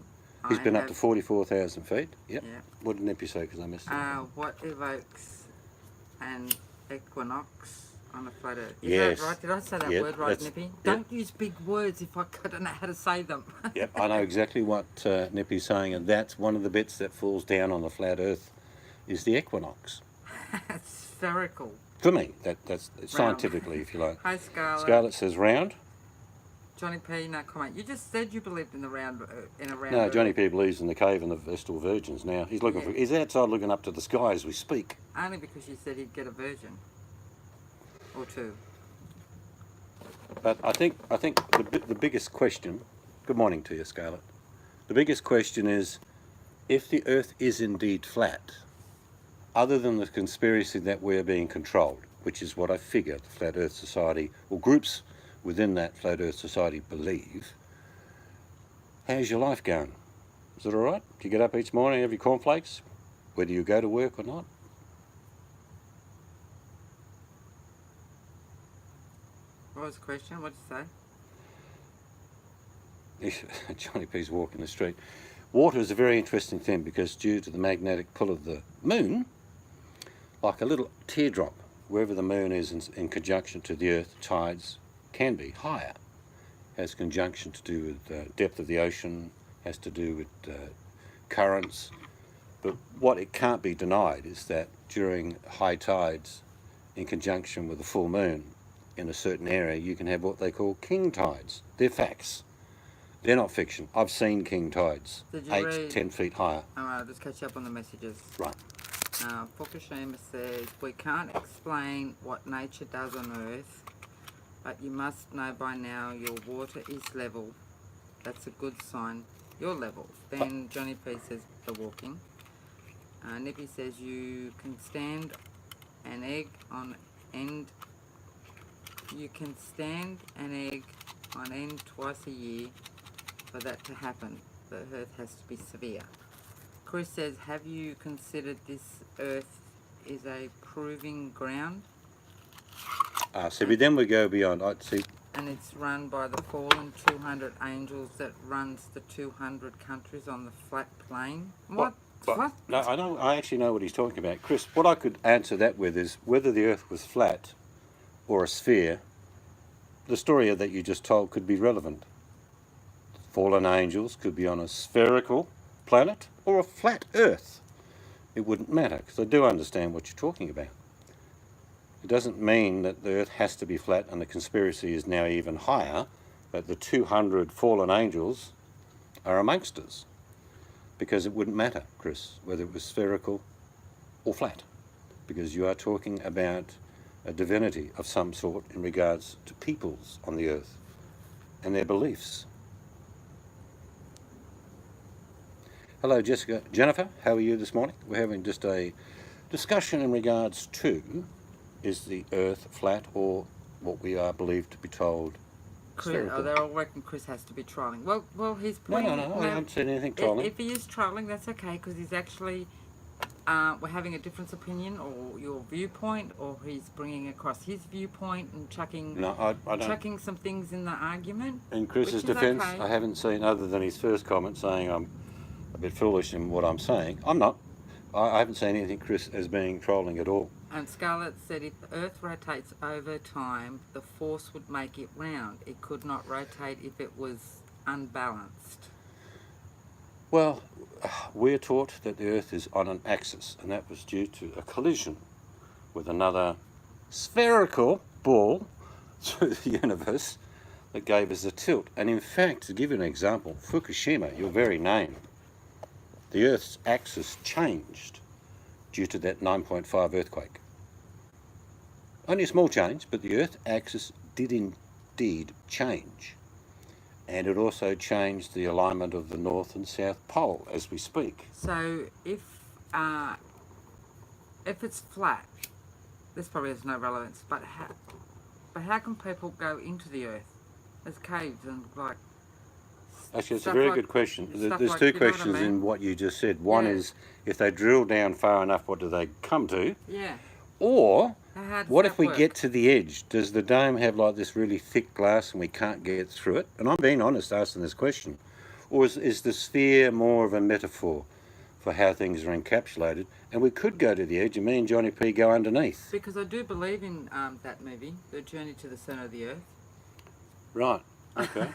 He's been up to 44,000 feet. Yep. Yeah. What did Nippy say? Because I missed it. What evokes an equinox on a flat Earth? Is Yes. that right? Did I say that Yep, word right, that's- Nippy? yep. Don't use big words if I don't know how to say them. Yep, I know exactly what Nippy's saying, and that's one of the bits that falls down on the flat Earth is the equinox. Spherical. For me, that's scientifically, if you like. Hi, Scarlett. Scarlett says round. Johnny P, no comment. You just said you believed in the round, in a round. No, Earth. Johnny P believes in the cave and the Vestal Virgins now. He's looking for. He's outside looking up to the sky as we speak. Only because you said he'd get a virgin. Or two. But I think the biggest question. Good morning to you, Scarlett. The biggest question is, if the Earth is indeed flat, other than the conspiracy that we're being controlled, which is what I figure the Flat Earth Society or groups within that Flat Earth Society believe, how's your life going? Is it all right? Do you get up each morning, have your cornflakes, whether you go to work or not? What was the question? What did you say? Johnny P's walking the street. Water is a very interesting thing because due to the magnetic pull of the moon, like a little teardrop, wherever the moon is in conjunction to the Earth, tides can be higher. Has conjunction to do with depth of the ocean, has to do with currents. But what it can't be denied is that during high tides, in conjunction with the full moon, in a certain area, you can have what they call king tides. They're facts. They're not fiction. I've seen king tides, Did you 8 read- 10 feet higher. Alright, I'll just catch up on the messages. Right. Fukushima says, we can't explain what nature does on Earth, but you must know by now your water is level. That's a good sign. You're level. Then Johnny P says, the walking. Nippy says, you can stand an egg on end. You can stand an egg on end twice a year for that to happen. The Earth has to be severe. Chris says, have you considered this Earth is a proving ground? So then we go beyond. I see. And it's run by the fallen 200 angels that runs the 200 countries on the flat plane. What? What? No, I actually know what he's talking about, Chris. What I could answer that with is whether the Earth was flat or a sphere. The story that you just told could be relevant. Fallen angels could be on a spherical planet or a flat Earth. It wouldn't matter because I do understand what you're talking about. It doesn't mean that the Earth has to be flat and the conspiracy is now even higher, but the 200 fallen angels are amongst us. Because it wouldn't matter, Chris, whether it was spherical or flat. Because you are talking about a divinity of some sort in regards to peoples on the Earth and their beliefs. Hello, Jessica. Jennifer, how are you this morning? We're having just a discussion in regards to, is the Earth flat or what we are believed to be told spherical? they're all reckon Chris has to be trolling. Well, he's No, putting... I haven't said anything trolling. If he is trolling, that's okay, because he's actually... we're having a different opinion, or your viewpoint, or he's bringing across his viewpoint and chucking... No, I don't. chucking some things in the argument. In Chris's which is defence, okay. I haven't seen, other than his first comment saying I'm a bit foolish in what I'm saying. I'm not. I haven't seen anything, Chris, as being trolling at all. And Scarlett said if the Earth rotates over time, the force would make it round. It could not rotate if it was unbalanced. Well, we're taught that the Earth is on an axis, and that was due to a collision with another spherical ball through the universe that gave us a tilt. And in fact, to give you an example, Fukushima, your very name, the Earth's axis changed due to that 9.5 earthquake. Only a small change, but the Earth axis did indeed change. And it also changed the alignment of the North and South Pole as we speak. So if it's flat, this probably has no relevance. But how can people go into the Earth? There's caves and like. Actually, it's a stuff very like- good question. stuff There's like- two you know what I questions mean? in what you just said. One Yeah. is, if they drill down far enough, what do they come to? Yeah. Or, How does what that if we work? get to the edge? Does the dome have like this really thick glass and we can't get through it? And I'm being honest asking this question. Or is the sphere more of a metaphor for how things are encapsulated? And we could go to the edge and me and Johnny P go underneath. Because I do believe in that movie, The Journey to the Centre of the Earth. Right, okay.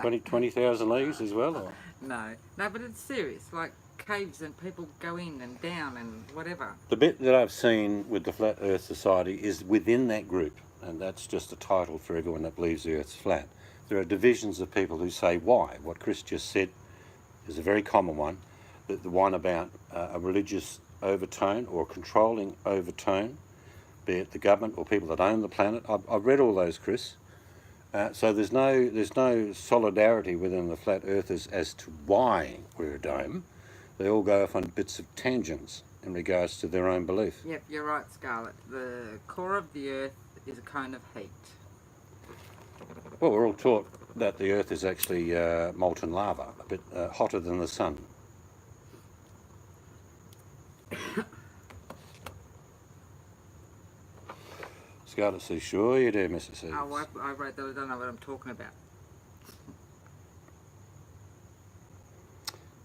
20,000 leagues as well? Or? No, but it's serious. Like caves and people go in and down and whatever. The bit that I've seen with the Flat Earth Society is within that group, and that's just a title for everyone that believes the Earth's flat. There are divisions of people who say why. What Chris just said is a very common one, the one about a religious overtone or a controlling overtone, be it the government or people that own the planet. I've read all those, Chris. So there's no solidarity within the flat earthers as to why we're a dome. They all go off on bits of tangents in regards to their own belief. Yep, you're right, Scarlett. The core of the Earth is a cone of heat. Well, we're all taught that the Earth is actually molten lava, a bit hotter than the sun. Scarlett says, sure you do, Mrs. Eads. Oh, I wrote that. I don't know what I'm talking about.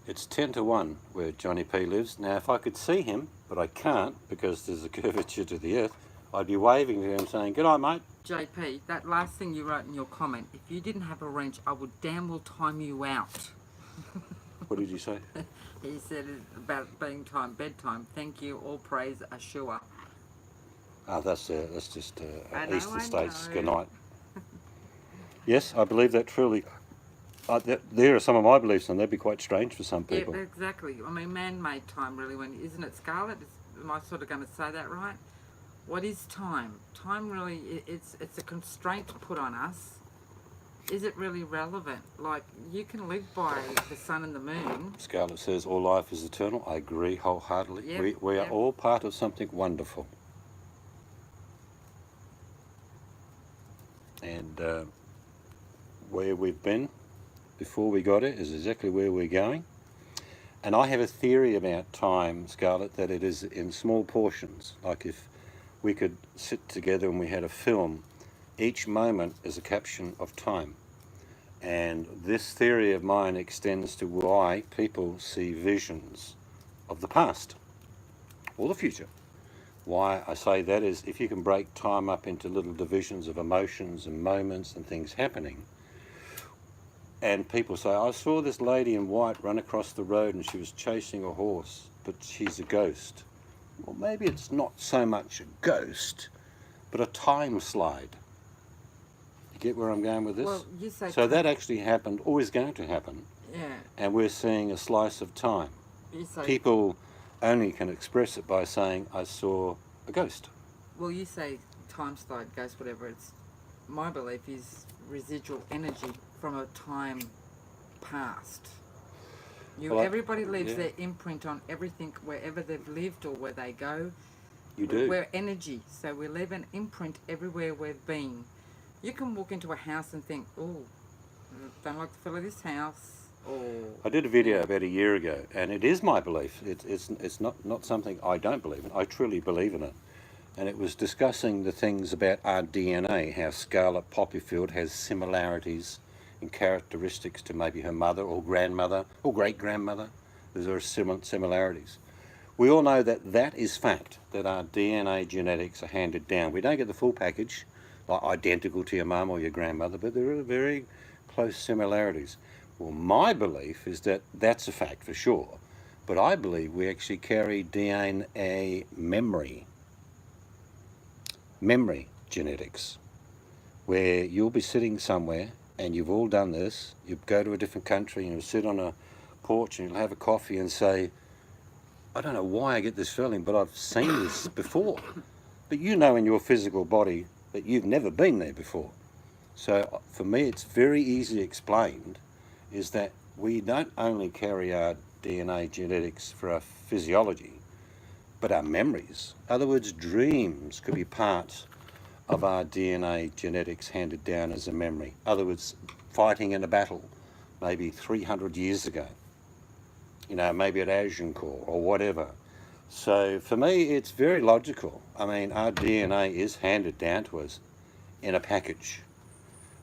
It's 10 to 1 where Johnny P lives. Now, if I could see him, but I can't because there's a curvature to the Earth, I'd be waving to him saying, good night, mate. JP, that last thing you wrote in your comment, if you didn't have a wrench, I would damn well time you out. What did you say? He said it about being bedtime. Thank you, all praise, Ashua. Oh, that's just I know, Eastern I States. know. Good night. Yes, I believe that truly. There are some of my beliefs, and they'd be quite strange for some people. Yeah, exactly. I mean, man-made time, really. Isn't it, Scarlett? Am I sort of going to say that right? What is time? Time really, it's a constraint put on us. Is it really relevant? Like, you can live by the sun and the moon. Scarlett says all life is eternal. I agree wholeheartedly. Yep, we are yep. all part of something wonderful. And where we've been before we got it is exactly where we're going. And I have a theory about time, Scarlett, that it is in small portions. Like if we could sit together and we had a film, each moment is a caption of time. And this theory of mine extends to why people see visions of the past or the future. Why I say that is if you can break time up into little divisions of emotions and moments and things happening, and people say, I saw this lady in white run across the road and she was chasing a horse, but she's a ghost. Well, maybe it's not so much a ghost, but a time slide. You get where I'm going with this? Well, you say... So that actually happened, or is going to happen, Yeah, and we're seeing a slice of time. you say... People only can express it by saying, I saw a ghost. Well, you say time slide, ghost, whatever. It's my belief is residual energy from a time past. Well, everybody leaves yeah. their imprint on everything wherever they've lived or where they go. You do. We're energy, so we leave an imprint everywhere we've been. You can walk into a house and think, oh, don't like the feel of this house, or I did a video about a year ago, and it is my belief. It's not something I don't believe in. I truly believe in it. And it was discussing the things about our DNA, how Scarlett Poppyfield has similarities in characteristics to maybe her mother or grandmother or great-grandmother. There are similarities. We all know that that is fact, that our DNA genetics are handed down. We don't get the full package, like identical to your mum or your grandmother, but there are very close similarities. Well, my belief is that that's a fact for sure, but I believe we actually carry DNA memory genetics, where you'll be sitting somewhere, and you've all done this. You go to a different country and you'll sit on a porch and you'll have a coffee and say, I don't know why I get this feeling, but I've seen this before. But you know in your physical body that you've never been there before. So for me, it's very easily explained, is that we don't only carry our DNA genetics for our physiology, but our memories. In other words, dreams could be part of our DNA genetics handed down as a memory. In other words, fighting in a battle maybe 300 years ago, you know, maybe at Agincourt or whatever. So for me, it's very logical. I mean, our DNA is handed down to us in a package.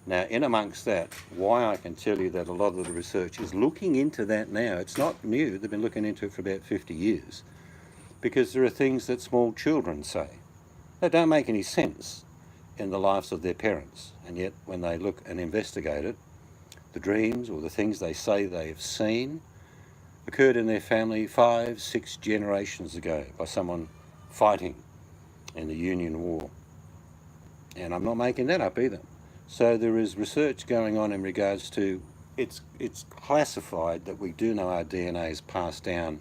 Now, in amongst that, why I can tell you that a lot of the research is looking into that now. It's not new. They've been looking into it for about 50 years. Because there are things that small children say that don't make any sense in the lives of their parents. And yet, when they look and investigate it, the dreams or the things they say they have seen occurred in their family 5, 6 generations ago by someone fighting in the Union War. And I'm not making that up either. So there is research going on in regards to, it's classified that we do know our DNA is passed down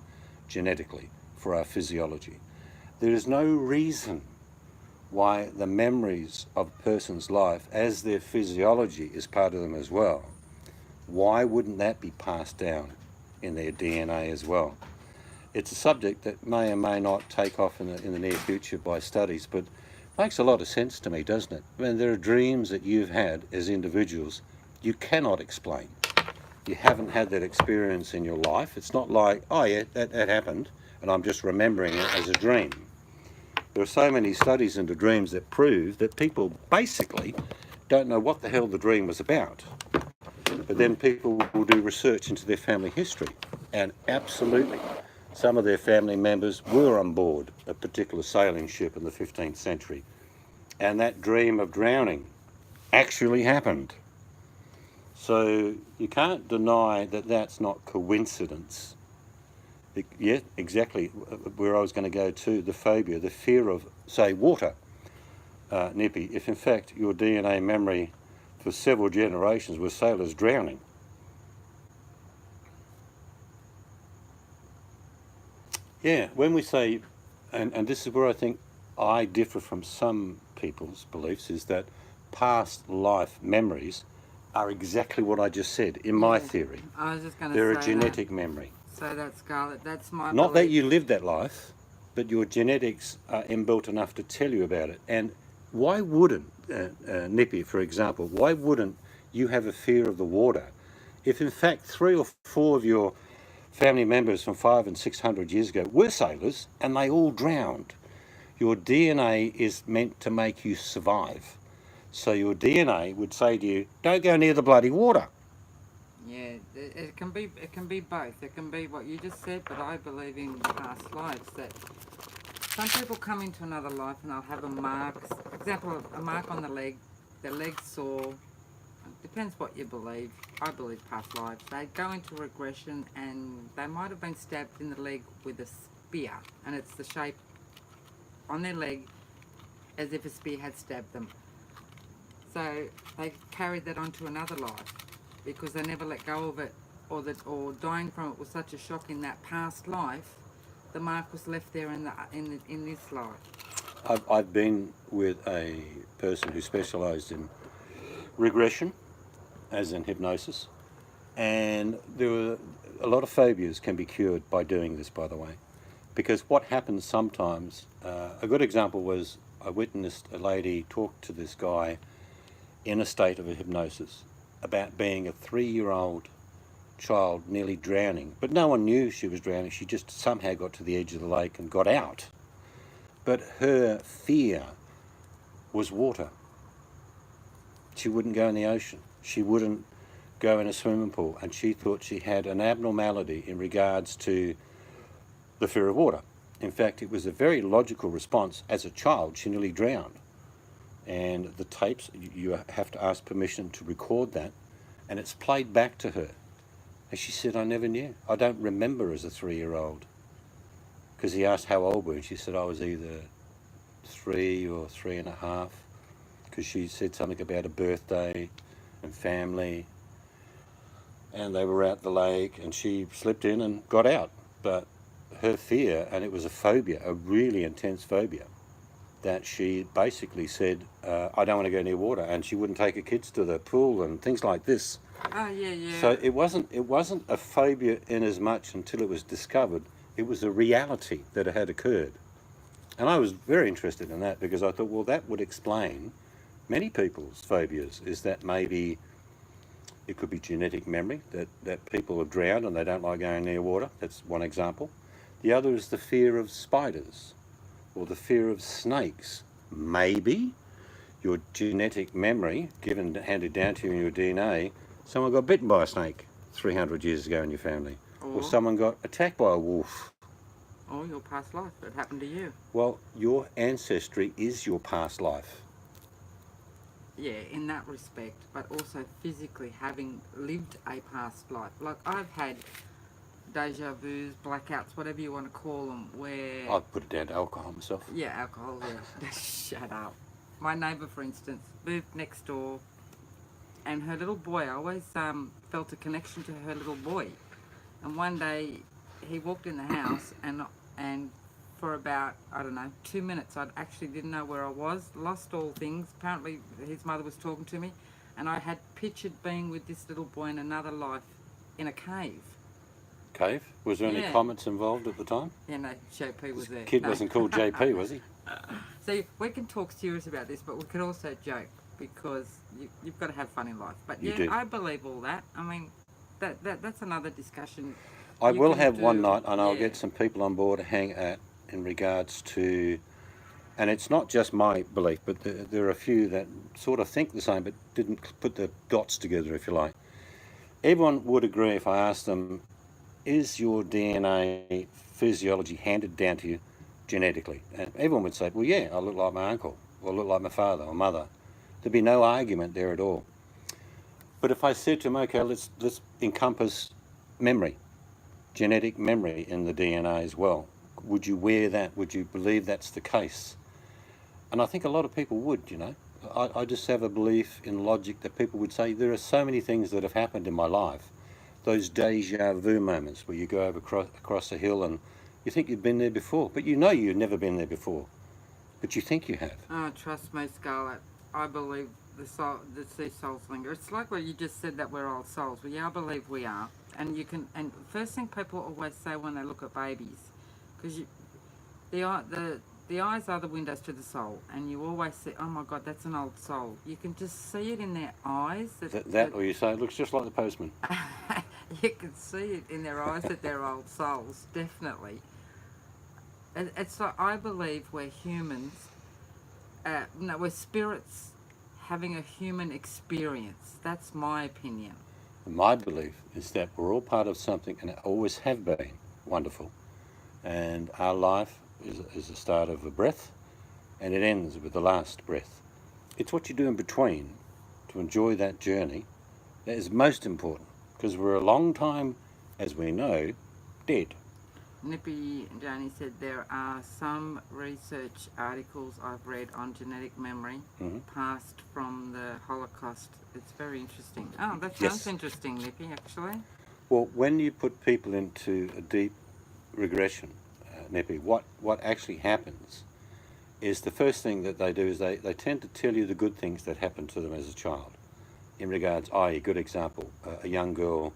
genetically for our physiology. There is no reason why the memories of a person's life, as their physiology is part of them as well, why wouldn't that be passed down in their DNA as well? It's a subject that may or may not take off in the near future by studies, but makes a lot of sense to me, doesn't it? I mean, there are dreams that you've had as individuals you cannot explain. You haven't had that experience in your life. It's not like, oh yeah, that happened, and I'm just remembering it as a dream. There are so many studies into dreams that prove that people basically don't know what the hell the dream was about. But then people will do research into their family history, and absolutely, some of their family members were on board a particular sailing ship in the 15th century, and that dream of drowning actually happened. So you can't deny that that's not coincidence. Yeah, exactly where I was going to go to, the phobia, the fear of, say, water, Nippy. If in fact your DNA memory for several generations was sailors drowning. Yeah, when we say, and this is where I think I differ from some people's beliefs, is that past life memories are exactly what I just said in my theory. I was just going to say They're a that. genetic memory. So that, Scarlett, that's my Not that belief. you lived that life, but your genetics are inbuilt enough to tell you about it. And why wouldn't, Nippy, for example, why wouldn't you have a fear of the water if in fact 3 or 4 of your family members from 500 and 600 years ago were sailors and they all drowned? Your DNA is meant to make you survive. So your DNA would say to you, don't go near the bloody water. Yeah, it can be both. It can be what you just said, but I believe in past lives that some people come into another life and they'll have a mark, for example, a mark on the leg, their leg's sore. Depends what you believe. I believe past lives. They go into regression and they might have been stabbed in the leg with a spear, and it's the shape on their leg as if a spear had stabbed them. So they carried that onto another life because they never let go of it, or dying from it was such a shock in that past life. The mark was left there in this life. I've been with a person who specialised in regression, as in hypnosis, And there were a lot of phobias can be cured by doing this, by the way, because what happens sometimes, a good example was I witnessed a lady talk to this guy in a state of a hypnosis about being a 3-year-old child nearly drowning, but no one knew she was drowning. She just somehow got to the edge of the lake and got out. But her fear was water. She wouldn't go in the ocean. She wouldn't go in a swimming pool, and she thought she had an abnormality in regards to the fear of water. In fact, it was a very logical response. As a child, she nearly drowned. And the tapes, you have to ask permission to record that, and it's played back to her. And she said, I never knew. I don't remember as a 3-year-old. Because he asked how old were you, and she said I was either 3 or 3.5. Because she said something about a birthday and family. And they were out the lake, and she slipped in and got out. But her fear, and it was a phobia, a really intense phobia, that she basically said, I don't want to go near water, and she wouldn't take her kids to the pool and things like this. Oh, yeah, yeah. So it wasn't a phobia in as much until it was discovered. It was a reality that it had occurred. And I was very interested in that because I thought, well, that would explain many people's phobias, is that maybe it could be genetic memory, that people have drowned and they don't like going near water. That's one example. The other is the fear of spiders or the fear of snakes. Maybe your genetic memory, handed down to you in your DNA, someone got bitten by a snake 300 years ago in your family. Or someone got attacked by a wolf. Or your past life, that happened to you. Well, your ancestry is your past life. Yeah, in that respect, but also physically having lived a past life. Like, I've had deja vus, blackouts, whatever you want to call them, where... I'd put it down to alcohol myself. Yeah, alcohol, yeah. Shut up. My neighbour, for instance, moved next door, and her little boy, I always felt a connection to her little boy. And one day, he walked in the house, and for about, I don't know, 2 minutes, I actually didn't know where I was, lost all things. Apparently, his mother was talking to me, and I had pictured being with this little boy in another life in a cave. Cave? Was there any comets involved at the time? Yeah, no, JP was there. Kid wasn't called JP, was he? So we can talk serious about this, but we can also joke, because you've got to have fun in life. But You yeah, do. I believe all that. I mean, that's another discussion. I You will can have one do- night, and I'll yeah. get some people on board to hang at in regards to, and it's not just my belief, but there are a few that sort of think the same, but didn't put the dots together, if you like. Everyone would agree if I asked them, is your DNA physiology handed down to you genetically? And everyone would say, well, yeah, I look like my uncle, or I look like my father or mother. There'd be no argument there at all. But if I said to them, okay, let's encompass memory, genetic memory in the DNA as well, would you wear that? Would you believe that's the case? And I think a lot of people would, you know. I just have a belief in logic that people would say there are so many things that have happened in my life, those deja vu moments where you go over across a hill and you think you've been there before, but you know you've never been there before, but you think you have. Oh, trust me, Scarlett. I believe the sea souls linger. It's like what you just said, that we're all souls. Well, yeah, I believe we are. And you can. And first thing people always say when they look at babies, because the eyes are the windows to the soul, and you always say, oh my God, that's an old soul. You can just see it in their eyes. That or you say it looks just like the postman. You can see it in their eyes that they're old souls, definitely. It's like, I believe we're humans, no, we're spirits having a human experience. That's my opinion. My belief is that we're all part of something and always have been wonderful. And our life is the start of a breath and it ends with the last breath. It's what you do in between to enjoy that journey that is most important, because we're a long time, as we know, dead. Nippy Janie said there are some research articles I've read on genetic memory passed from the Holocaust. It's very interesting. Oh, that sounds Yes. interesting, Nippy, actually. Well, when you put people into a deep regression, Nippy, what actually happens is the first thing that they do is they tend to tell you the good things that happened to them as a child. In regards, i.e., good example, a young girl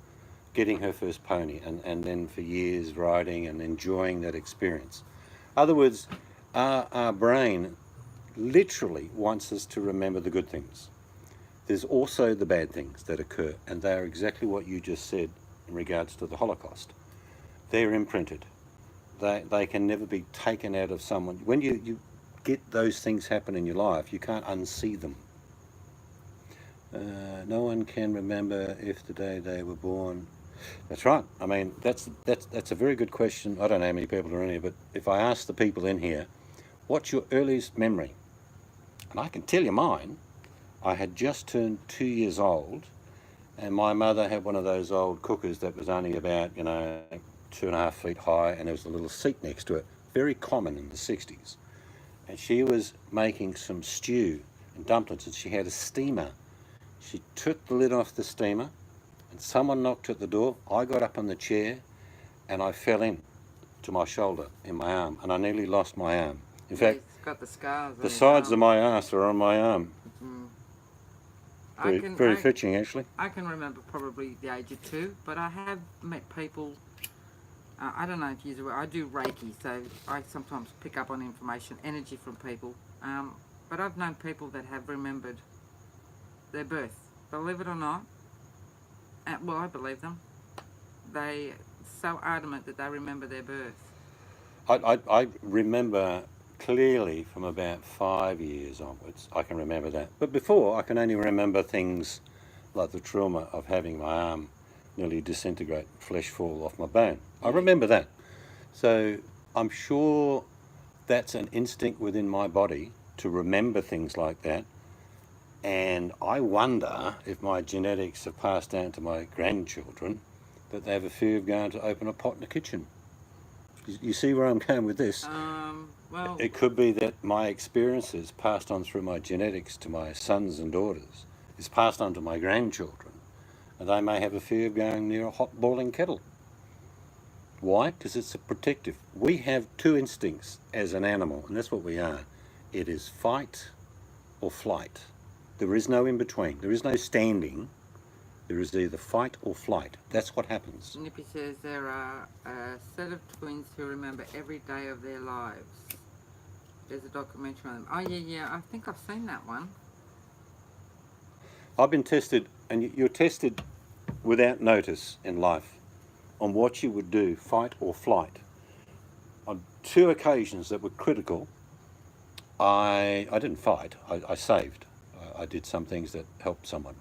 getting her first pony, and then for years riding and enjoying that experience. In other words, our brain literally wants us to remember the good things. There's also the bad things that occur, and they are exactly what you just said in regards to the Holocaust. They're imprinted. They can never be taken out of someone. When you get those things happen in your life, you can't unsee them. No one can remember if the day they were born. That's right. I mean, that's a very good question. I don't know how many people are in here, but if I ask the people in here, what's your earliest memory? And I can tell you mine. I had just turned 2 years old, and my mother had one of those old cookers that was only about, 2.5 feet high, and there was a little seat next to it. Very common in the 60s. And she was making some stew and dumplings, and she had a steamer. She took the lid off the steamer, and someone knocked at the door. I got up on the chair, and I fell in to my shoulder, in my arm, and I nearly lost my arm. In fact, it's got the scars. the sides of my ass are on my arm. Very fetching, actually. I can remember probably the age of 2, but I have met people. I don't know if you. I do Reiki, so I sometimes pick up on information, energy from people. But I've known people that have remembered their birth. Believe it or not. Well, I believe them. They so adamant that they remember their birth. I remember clearly from about 5 years onwards. I can remember that. But before, I can only remember things like the trauma of having my arm nearly disintegrate, flesh fall off my bone. I remember that. So I'm sure that's an instinct within my body to remember things like that. And I wonder if my genetics have passed down to my grandchildren, that they have a fear of going to open a pot in the kitchen. You see where I'm going with this? Well, it could be that my experiences passed on through my genetics to my sons and daughters is passed on to my grandchildren, and they may have a fear of going near a hot boiling kettle. Why? Because it's a protective. We have 2 instincts as an animal, and that's what we are. It is fight or flight. There is no in between. There is no standing. There is either fight or flight. That's what happens. Nippy says there are a set of twins who remember every day of their lives. There's a documentary on them. Oh, yeah, I think I've seen that one. I've been tested, and you're tested without notice in life on what you would do, fight or flight. On 2 occasions that were critical, I didn't fight, I saved. I did some things that helped someone.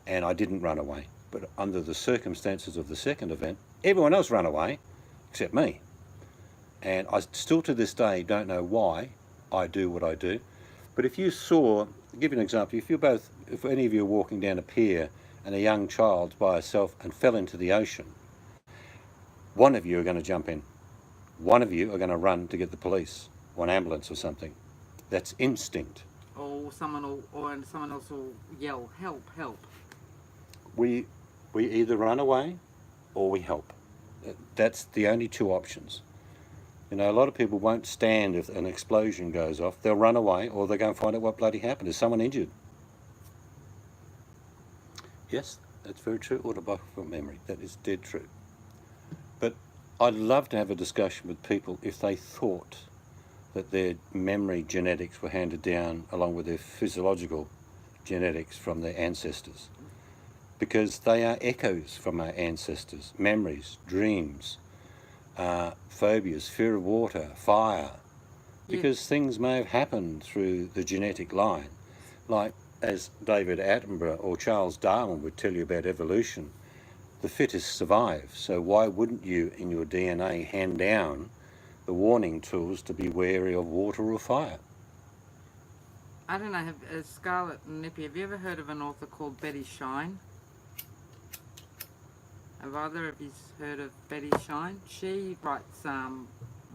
And I didn't run away. But under the circumstances of the second event, everyone else ran away, except me. And I still to this day don't know why I do what I do. But if you saw, I'll give you an example, if any of you are walking down a pier and a young child's by herself and fell into the ocean, one of you are going to jump in. One of you are going to run to get the police or an ambulance or something. That's instinct. Or someone else will yell, help, help. We either run away or we help. That's the only 2 options. A lot of people won't stand if an explosion goes off. They'll run away or they'll go and find out what bloody happened. Is someone injured? Yes, that's very true. Autobiographical memory. That is dead true. But I'd love to have a discussion with people if they thought that their memory genetics were handed down along with their physiological genetics from their ancestors. Because they are echoes from our ancestors. Memories, dreams, phobias, fear of water, fire. Because things may have happened through the genetic line. Like as David Attenborough or Charles Darwin would tell you about evolution, the fittest survive. So why wouldn't you in your DNA hand down the warning tools to be wary of water or fire? I don't know, Scarlett and Nippy, have you ever heard of an author called Betty Shine? Have either of you heard of Betty Shine? She writes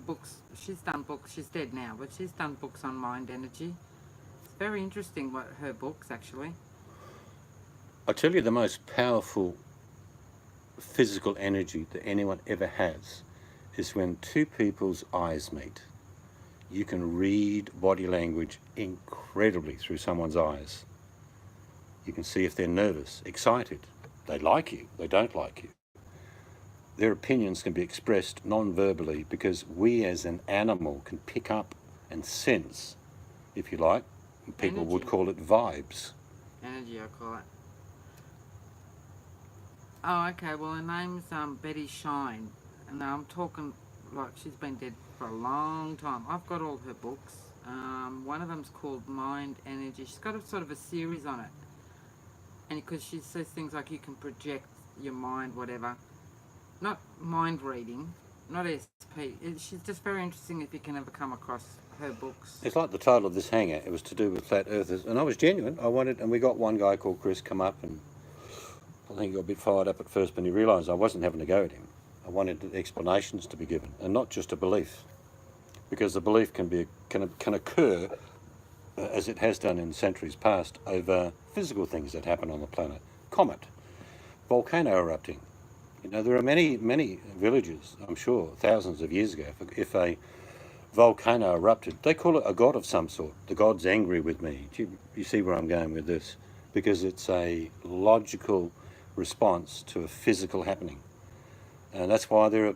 books. She's done books. She's dead now, but she's done books on mind energy. It's very interesting what her books actually. I tell you, the most powerful physical energy that anyone ever has is when 2 people's eyes meet. You can read body language incredibly through someone's eyes. You can see if they're nervous, excited, They like you, they don't like you. Their opinions can be expressed non-verbally because we as an animal can pick up and sense, if you like, people would Energy. call it vibes. Energy, I call it. Oh, okay. Well, her name's Betty Shine, and I'm talking like she's been dead for a long time. I've got all her books. One of them's called Mind Energy. She's got a sort of a series on it, and because she says things like you can project your mind, whatever. Not mind reading, not SP. She's just very interesting if you can ever come across her books. It's like the title of this hangout. It was to do with flat earthers, and I was genuine. I wanted, and we got one guy called Chris come up, and I think he got a bit fired up at first, but he realised I wasn't having a go at him. I wanted explanations to be given, and not just a belief, because the belief can occur, as it has done in centuries past, over physical things that happen on the planet. Comet, volcano erupting. You know, there are many villages, I'm sure, thousands of years ago, if a volcano erupted, they call it a god of some sort. The god's angry with me. You see where I'm going with this? Because it's a logical response to a physical happening. And that's why there are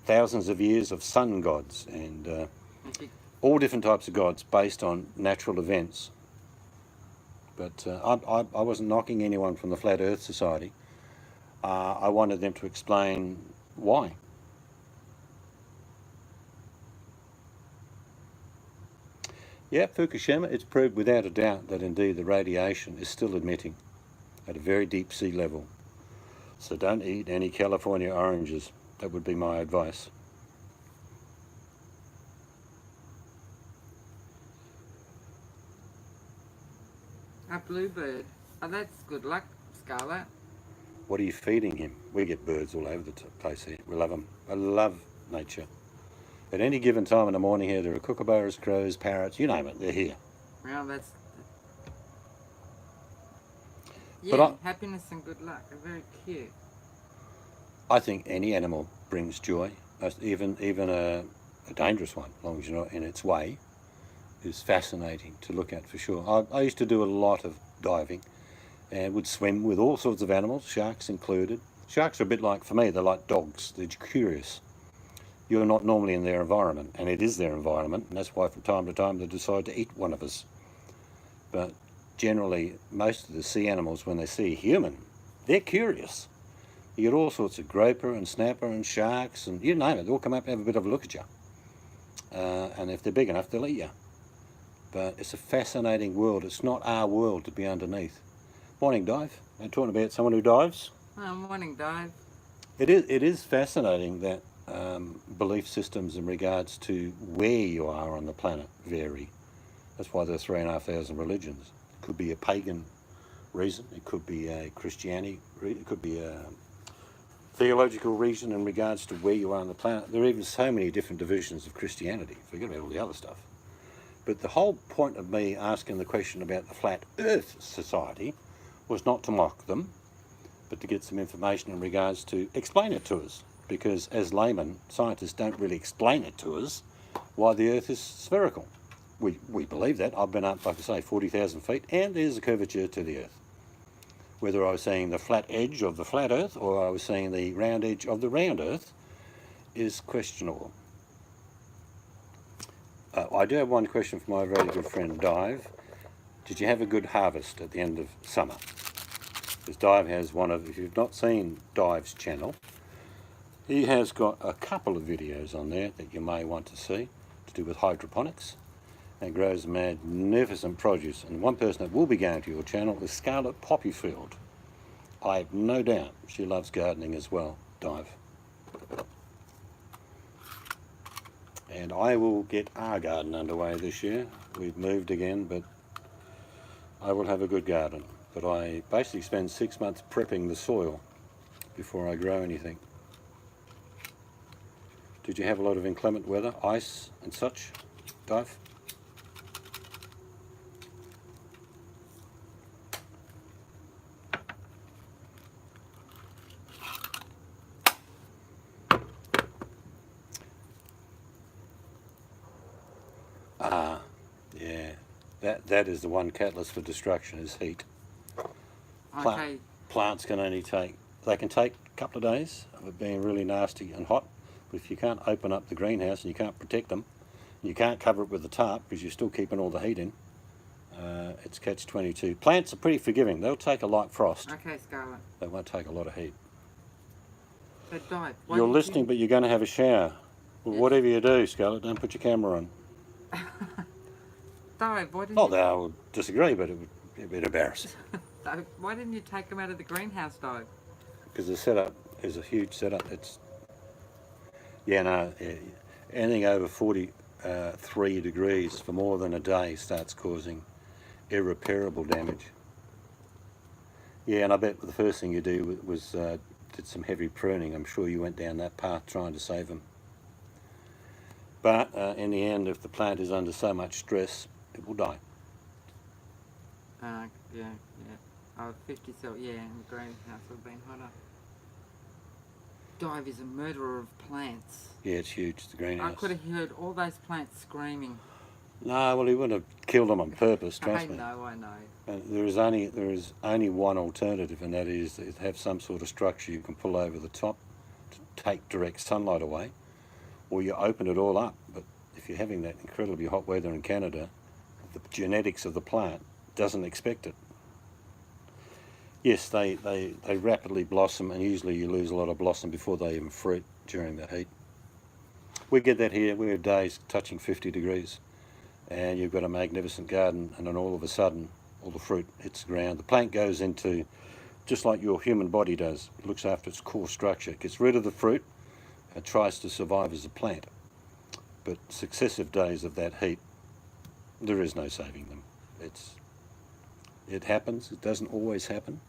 thousands of years of sun gods and all different types of gods based on natural events. But I wasn't knocking anyone from the Flat Earth Society. I wanted them to explain why. Yeah, Fukushima, it's proved without a doubt that indeed the radiation is still emitting at a very deep sea level. So don't eat any California oranges. That would be my advice. A bluebird. Oh, that's good luck, Scarlett. What are you feeding him? We get birds all over the place here. We love them. I love nature. At any given time in the morning here, there are kookaburras, crows, parrots, you name it, they're here. Well, that's... But Yeah, happiness and good luck. They're very cute. I think any animal brings joy, even a dangerous one, as long as you're not in its way, is fascinating to look at for sure. I used to do a lot of diving and would swim with all sorts of animals, sharks included. Sharks are a bit like, for me, they're like dogs. They're curious. You're not normally in their environment, and it is their environment, and that's why from time to time they decide to eat one of us. But generally, most of the sea animals, when they see a human, they're curious. You get all sorts of groper and snapper and sharks, and you name it, they all come up and have a bit of a look at you. And if they're big enough, they'll eat you. But it's a fascinating world. It's not our world to be underneath. Morning, Dive. I'm talking about someone who dives. Oh, morning, Dive. It is fascinating that belief systems in regards to where you are on the planet vary. That's why there are 3,500 religions. It could be a pagan reason. It could be a Christianity. It could be a theological reason in regards to where you are on the planet. There are even so many different divisions of Christianity. Forget about all the other stuff. But the whole point of me asking the question about the Flat Earth Society was not to mock them, but to get some information in regards to explain it to us. Because as laymen, scientists don't really explain it to us why the Earth is spherical. We believe that. I've been up, like I say, 40,000 feet, and there's a curvature to the Earth. Whether I was seeing the flat edge of the flat Earth or I was seeing the round edge of the round Earth is questionable. I do have one question from my very good friend Dive. Did you have a good harvest at the end of summer? Because Dive has one of, if you've not seen Dive's channel, he has got a couple of videos on there that you may want to see to do with hydroponics, and grows magnificent produce. And one person that will be going to your channel is Scarlett Poppyfield. I have no doubt she loves gardening as well, Dive. And I will get our garden underway this year. We've moved again, but I will have a good garden. But I basically spend 6 months prepping the soil before I grow anything. Did you have a lot of inclement weather, ice and such, Dive? Yeah, that is the one catalyst for destruction is heat. Okay, plants can only take, they can take a couple of days of it being really nasty and hot, but if you can't open up the greenhouse and you can't protect them, you can't cover it with the tarp because you're still keeping all the heat in, it's catch-22. Plants are pretty forgiving. They'll take a light frost. Okay, Scarlett. They won't take a lot of heat. So, Di, You're listening, but you're going to have a shower. Well, Yes. whatever you do, Scarlett, don't put your camera on. Di, why didn't Oh, you... they will disagree, but it would be a bit embarrassing Di, why didn't you take them out of the greenhouse, Di? because the setup is a huge setup. It's anything over 43 degrees for more than a day starts causing irreparable damage. Yeah, and I bet the first thing you do was did some heavy pruning. I'm sure you went down that path trying to save them. But in the end, if the plant is under so much stress, it will die. Yeah. Oh, 50 cell, yeah, in the greenhouse would have been hotter. Dive is a murderer of plants. Yeah, it's huge, the greenhouse. I could have heard all those plants screaming. No, well, he wouldn't have killed them on purpose, trust me. I know. There is only one alternative, and that is to have some sort of structure you can pull over the top to take direct sunlight away, or you open it all up. But if you're having that incredibly hot weather in Canada, the genetics of the plant doesn't expect it. Yes, they rapidly blossom, and usually you lose a lot of blossom before they even fruit during the heat. We get that here. We have days touching 50 degrees. And you've got a magnificent garden, and then all of a sudden all the fruit hits the ground. The plant goes into, just like your human body does, it looks after its core structure. It gets rid of the fruit and tries to survive as a plant. But successive days of that heat, there is no saving them. It happens. It doesn't always happen.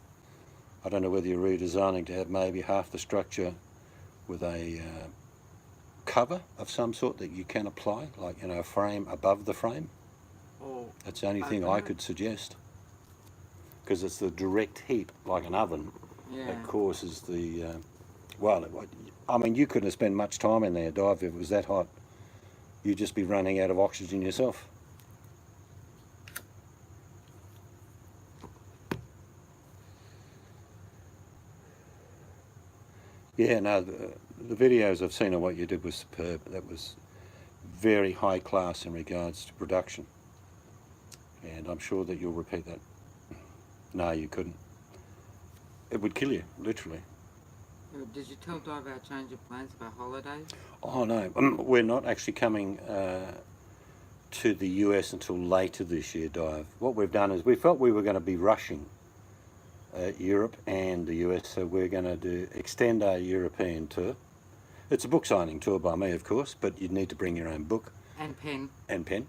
I don't know whether you're redesigning to have maybe half the structure with a cover of some sort that you can apply, like a frame above the frame. Oh, That's the only thing I could suggest, because it's the direct heat, like an oven, that causes the I mean, you couldn't spend much time in there, Dive, if it was that hot. You'd just be running out of oxygen yourself. Yeah, no, the videos I've seen of what you did was superb. That was very high class in regards to production. And I'm sure that you'll repeat that. No, you couldn't. It would kill you, literally. Did you tell Dive our change of plans for holidays? Oh, no. We're not actually coming to the US until later this year, Dive. What we've done is we felt we were going to be rushing Europe and the US, so we're going to extend our European tour. It's a book signing tour by me, of course, but you'd need to bring your own book. And pen. And pen.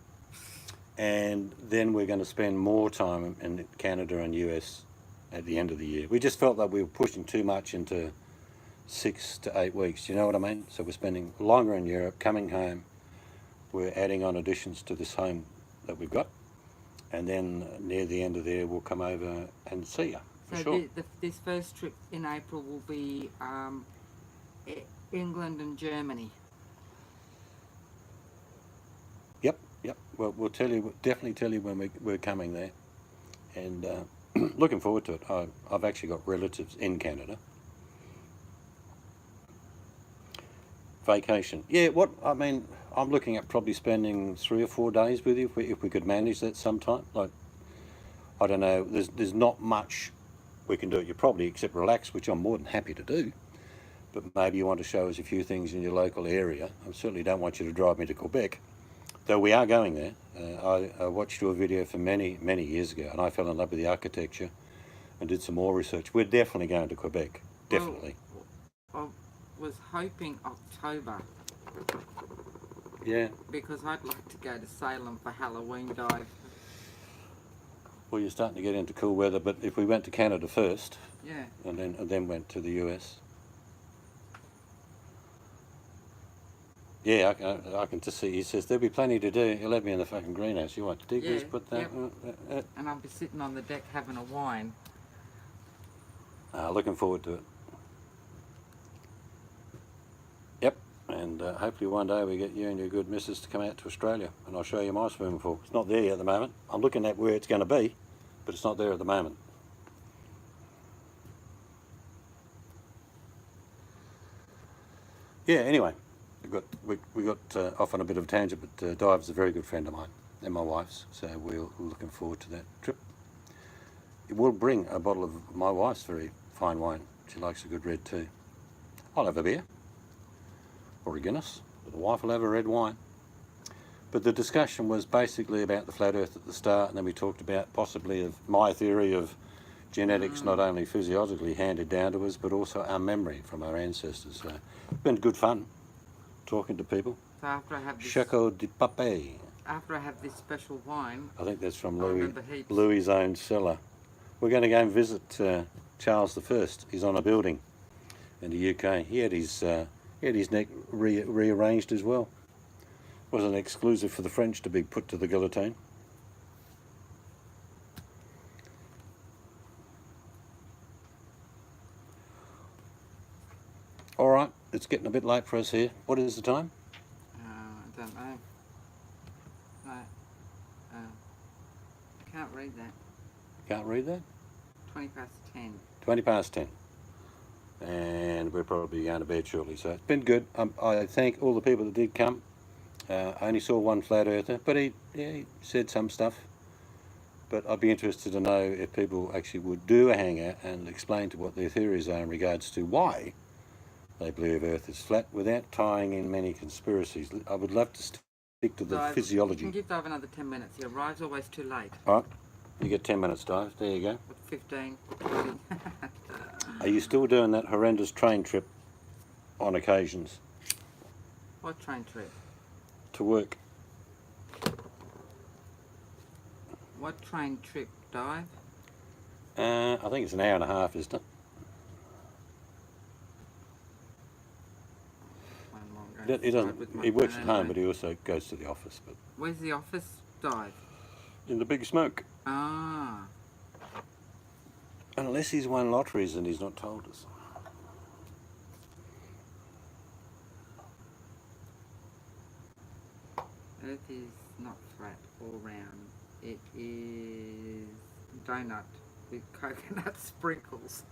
And then we're going to spend more time in Canada and US at the end of the year. We just felt that we were pushing too much into 6 to 8 weeks, you know what I mean? So we're spending longer in Europe, coming home, we're adding on additions to this home that we've got, and then near the end of there we'll come over and see you. So sure. this first trip in April will be England and Germany. Yep. Well, we'll definitely tell you when we're coming there, and looking forward to it. I've actually got relatives in Canada. Vacation. Yeah, I'm looking at probably spending 3 or 4 days with you if we could manage that sometime. Like, I don't know, there's not much we can do at your property except relax, which I'm more than happy to do. But maybe you want to show us a few things in your local area. I certainly don't want you to drive me to Quebec, though we are going there. I watched your video for many, many years ago, and I fell in love with the architecture and did some more research. We're definitely going to Quebec, definitely. Well, I was hoping October. Yeah. Because I'd like to go to Salem for Halloween, Dive. Well, you're starting to get into cool weather, but if we went to Canada first, yeah, and then went to the US. Yeah, I can just see. He says there'll be plenty to do. He'll have me in the fucking greenhouse. You want to dig this, put that. Yep. And I'll be sitting on the deck having a wine. Looking forward to it. Yep, and hopefully one day we get you and your good missus to come out to Australia, and I'll show you my swimming pool. It's not there yet at the moment. I'm looking at where it's going to be, but it's not there at the moment. Yeah, anyway, we got off on a bit of a tangent, but Dive's a very good friend of mine and my wife's, so we're looking forward to that trip. It will bring a bottle of my wife's very fine wine. She likes a good red too. I'll have a beer or a Guinness, but the wife will have a red wine. But the discussion was basically about the flat earth at the start, and then we talked about possibly of my theory of genetics not only physiologically handed down to us, but also our memory from our ancestors. So it's been good fun talking to people. So after I have this, Chateau de Pape. after I have this special wine, I think that's from I remember heaps. Louis' own cellar. We're going to go and visit Charles I. He's on a building in the UK. He had his neck rearranged as well. Wasn't exclusive for the French to be put to the guillotine. All right, it's getting a bit late for us here. What is the time? I don't know. No. I can't read that. Can't read that? 20 past 10. 20 past 10. And we're probably going to bed shortly. So it's been good. I thank all the people that did come. I only saw one flat earther, but he said some stuff. But I'd be interested to know if people actually would do a hangout and explain to what their theories are in regards to why they believe Earth is flat without tying in many conspiracies. I would love to stick to the Dive, physiology. You can give Dive another 10 minutes. He arrives always too late. All right, you get 10 minutes, Dive. There you go. 15, 20. Are you still doing that horrendous train trip on occasions What train trip? to work? What train trip, Dive? I think it's an hour and a half, isn't it? One more, I'm going He to doesn't. with my He works phone at home, anyway. but he also goes to the office. But Where's the office, Dive? in the big smoke, Ah. unless he's won lotteries and he's not told us. Earth is not flat or round. It is donut with coconut sprinkles.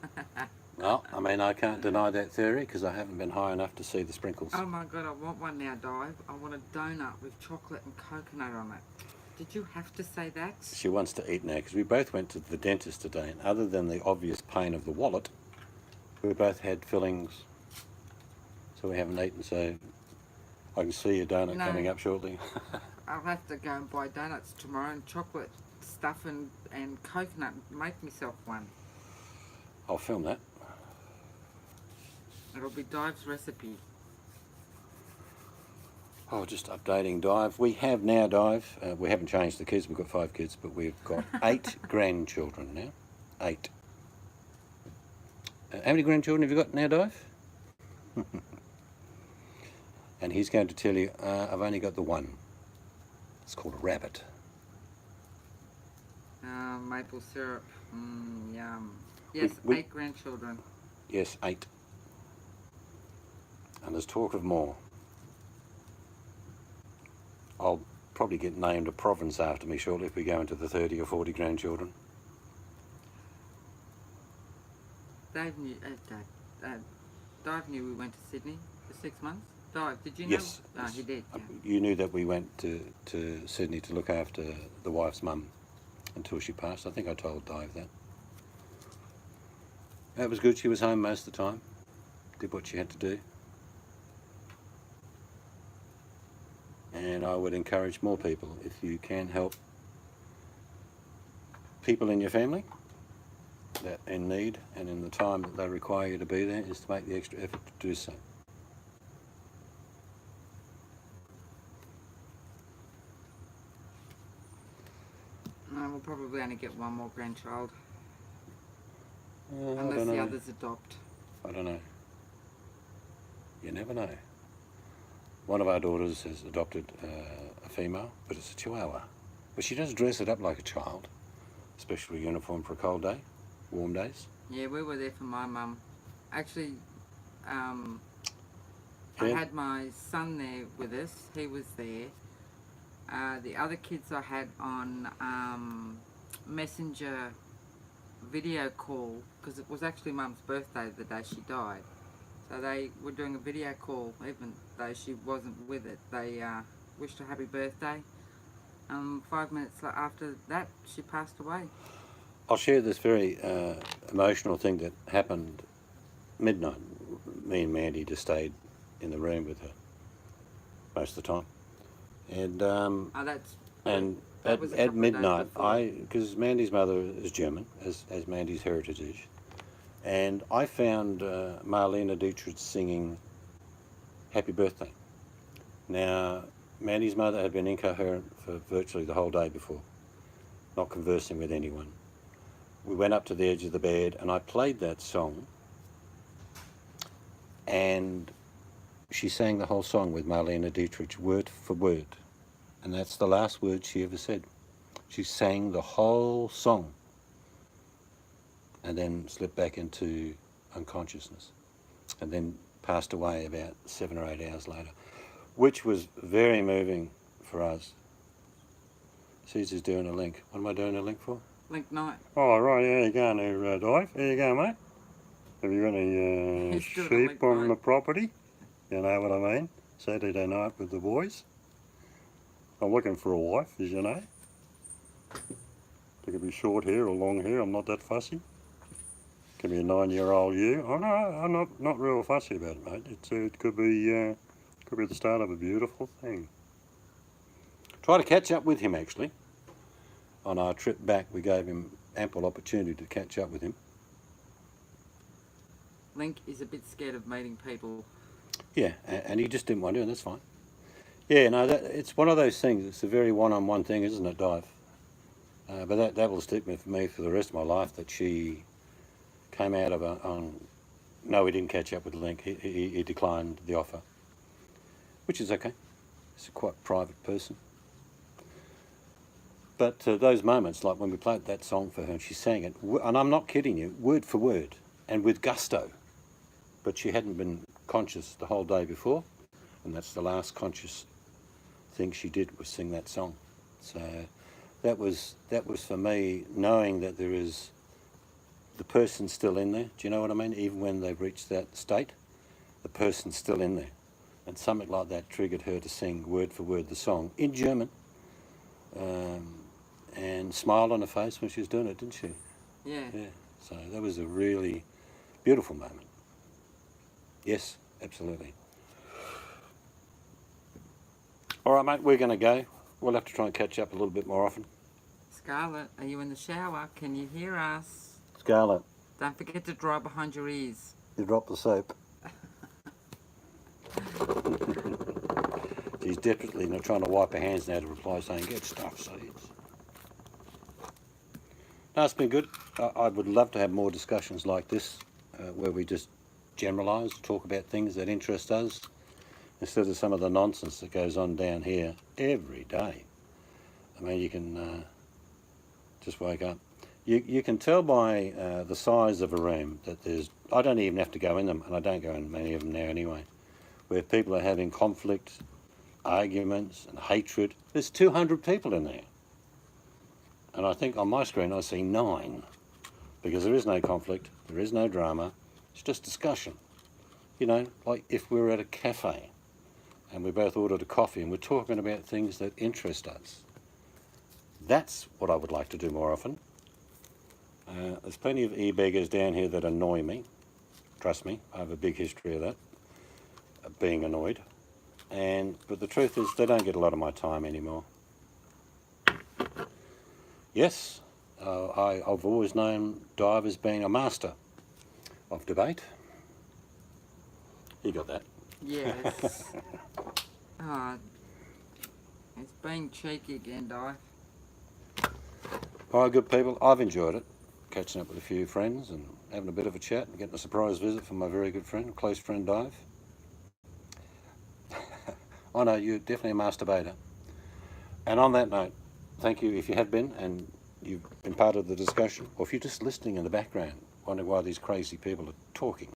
Well, I mean, I can't deny that theory because I haven't been high enough to see the sprinkles. Oh my god, I want one now, Dive. I want a donut with chocolate and coconut on it. Did you have to say that? She wants to eat now because we both went to the dentist today, and other than the obvious pain of the wallet, we both had fillings, so we haven't eaten. So I can see a donut No. coming up shortly. I'll have to go and buy donuts tomorrow and chocolate stuff and coconut and make myself one. I'll film that. It'll be Dive's recipe. Oh, just updating Dive. We have now, Dive, we haven't changed the kids, we've got 5 kids, but we've got 8 grandchildren now. 8. How many grandchildren have you got now, Dive? And he's going to tell you, I've only got the one. It's called a rabbit. Maple syrup. Yum. Yes, We- 8 grandchildren. Yes, 8. And there's talk of more. I'll probably get named a province after me shortly if we go into the 30 or 40 grandchildren. Dive knew we went to Sydney for 6 months. Dive, did you know? Yes. Oh, he did. Yeah. You knew that we went to Sydney to look after the wife's mum until she passed. I think I told Dive that. That was good. She was home most of the time. Did what she had to do. And I would encourage more people, if you can help people in your family that in need and in the time that they require you to be there, is to make the extra effort to do so. We'll probably only get one more grandchild. I Unless don't the know. others adopt. I don't know. You never know. One of our daughters has adopted a female, but it's a Chihuahua. But she does dress it up like a child, especially uniform for a cold day, warm days. Yeah, we were there for my mum. Actually, I Yeah. had my son there with us. He was there. The other kids I had on Messenger video call, because it was actually Mum's birthday the day she died. So they were doing a video call, even though she wasn't with it. They wished her happy birthday. 5 minutes after that, she passed away. I'll share this very emotional thing that happened midnight. Me and Mandy just stayed in the room with her most of the time. And Oh, that was a couple at of days midnight, before. because Mandy's mother is German, as Mandy's heritage is, and I found Marlene Dietrich singing Happy Birthday. Now, Mandy's mother had been incoherent for virtually the whole day before, not conversing with anyone. We went up to the edge of the bed and I played that song, and she sang the whole song with Marlene Dietrich, word for word. And that's the last word she ever said. She sang the whole song and then slipped back into unconsciousness and then passed away about 7 or 8 hours later, which was very moving for us. Caesar's doing a link. What am I doing a link for? Link night. Oh, right, there you go there, Dive. There you go, mate. Have you got any He's doing a sheep link on night. the property? You know what I mean? Saturday night with the boys. I'm looking for a wife, as you know. It could be short hair or long hair, I'm not that fussy. Could be a 9-year-old you. Oh no, I'm not real fussy about it, mate. It could be the start of a beautiful thing. Try to catch up with him, actually. On our trip back, we gave him ample opportunity to catch up with him. Link is a bit scared of meeting people. Yeah, and he just didn't want to, and that's fine. Yeah, no, it's one of those things. It's a very one-on-one thing, isn't it, Dive? But that will stick with me for the rest of my life, that she came out of no, we didn't catch up with Link. He declined the offer, which is okay. He's a quite private person. But those moments, like when we played that song for her and she sang it, and I'm not kidding you, word for word, and with gusto. But she hadn't been conscious the whole day before, and that's the last conscious thing she did, was sing that song. So that was for me, knowing that there is the person still in there. Do you know what I mean? Even when they've reached that state, the person's still in there. And something like that triggered her to sing word for word the song in German, and smiled on her face when she was doing it, didn't she? Yeah. Yeah. So that was a really beautiful moment. Yes, absolutely. All right, mate, we're going to go. We'll have to try and catch up a little bit more often. Scarlett, are you in the shower? Can you hear us? Scarlett, Don't forget to dry behind your ears. you dropped the soap. She's desperately trying to wipe her hands now to reply saying, get stuff, seeds. No, it's been good. I would love to have more discussions like this, where we just generalise, talk about things that interest us, instead of some of the nonsense that goes on down here every day. I mean, you can just wake up. You can tell by the size of a room that there's, I don't even have to go in them, and I don't go in many of them now anyway, where people are having conflict, arguments and hatred. There's 200 people in there. And I think on my screen I see 9, because there is no conflict, there is no drama, it's just discussion. You know, like if we were at a cafe and we both ordered a coffee and we're talking about things that interest us. That's what I would like to do more often. There's plenty of e-beggars down here that annoy me. Trust me, I have a big history of that, of being annoyed. But the truth is, they don't get a lot of my time anymore. Yes, I've always known Dive as being a master of debate. You got that? Yes. Oh, it's being cheeky again, Di. All right, good people, I've enjoyed it. Catching up with a few friends and having a bit of a chat and getting a surprise visit from my very good friend, close friend Dive. I know, you're definitely a masturbator. And on that note, thank you if you have been and you've been part of the discussion, or if you're just listening in the background, wondering why these crazy people are talking.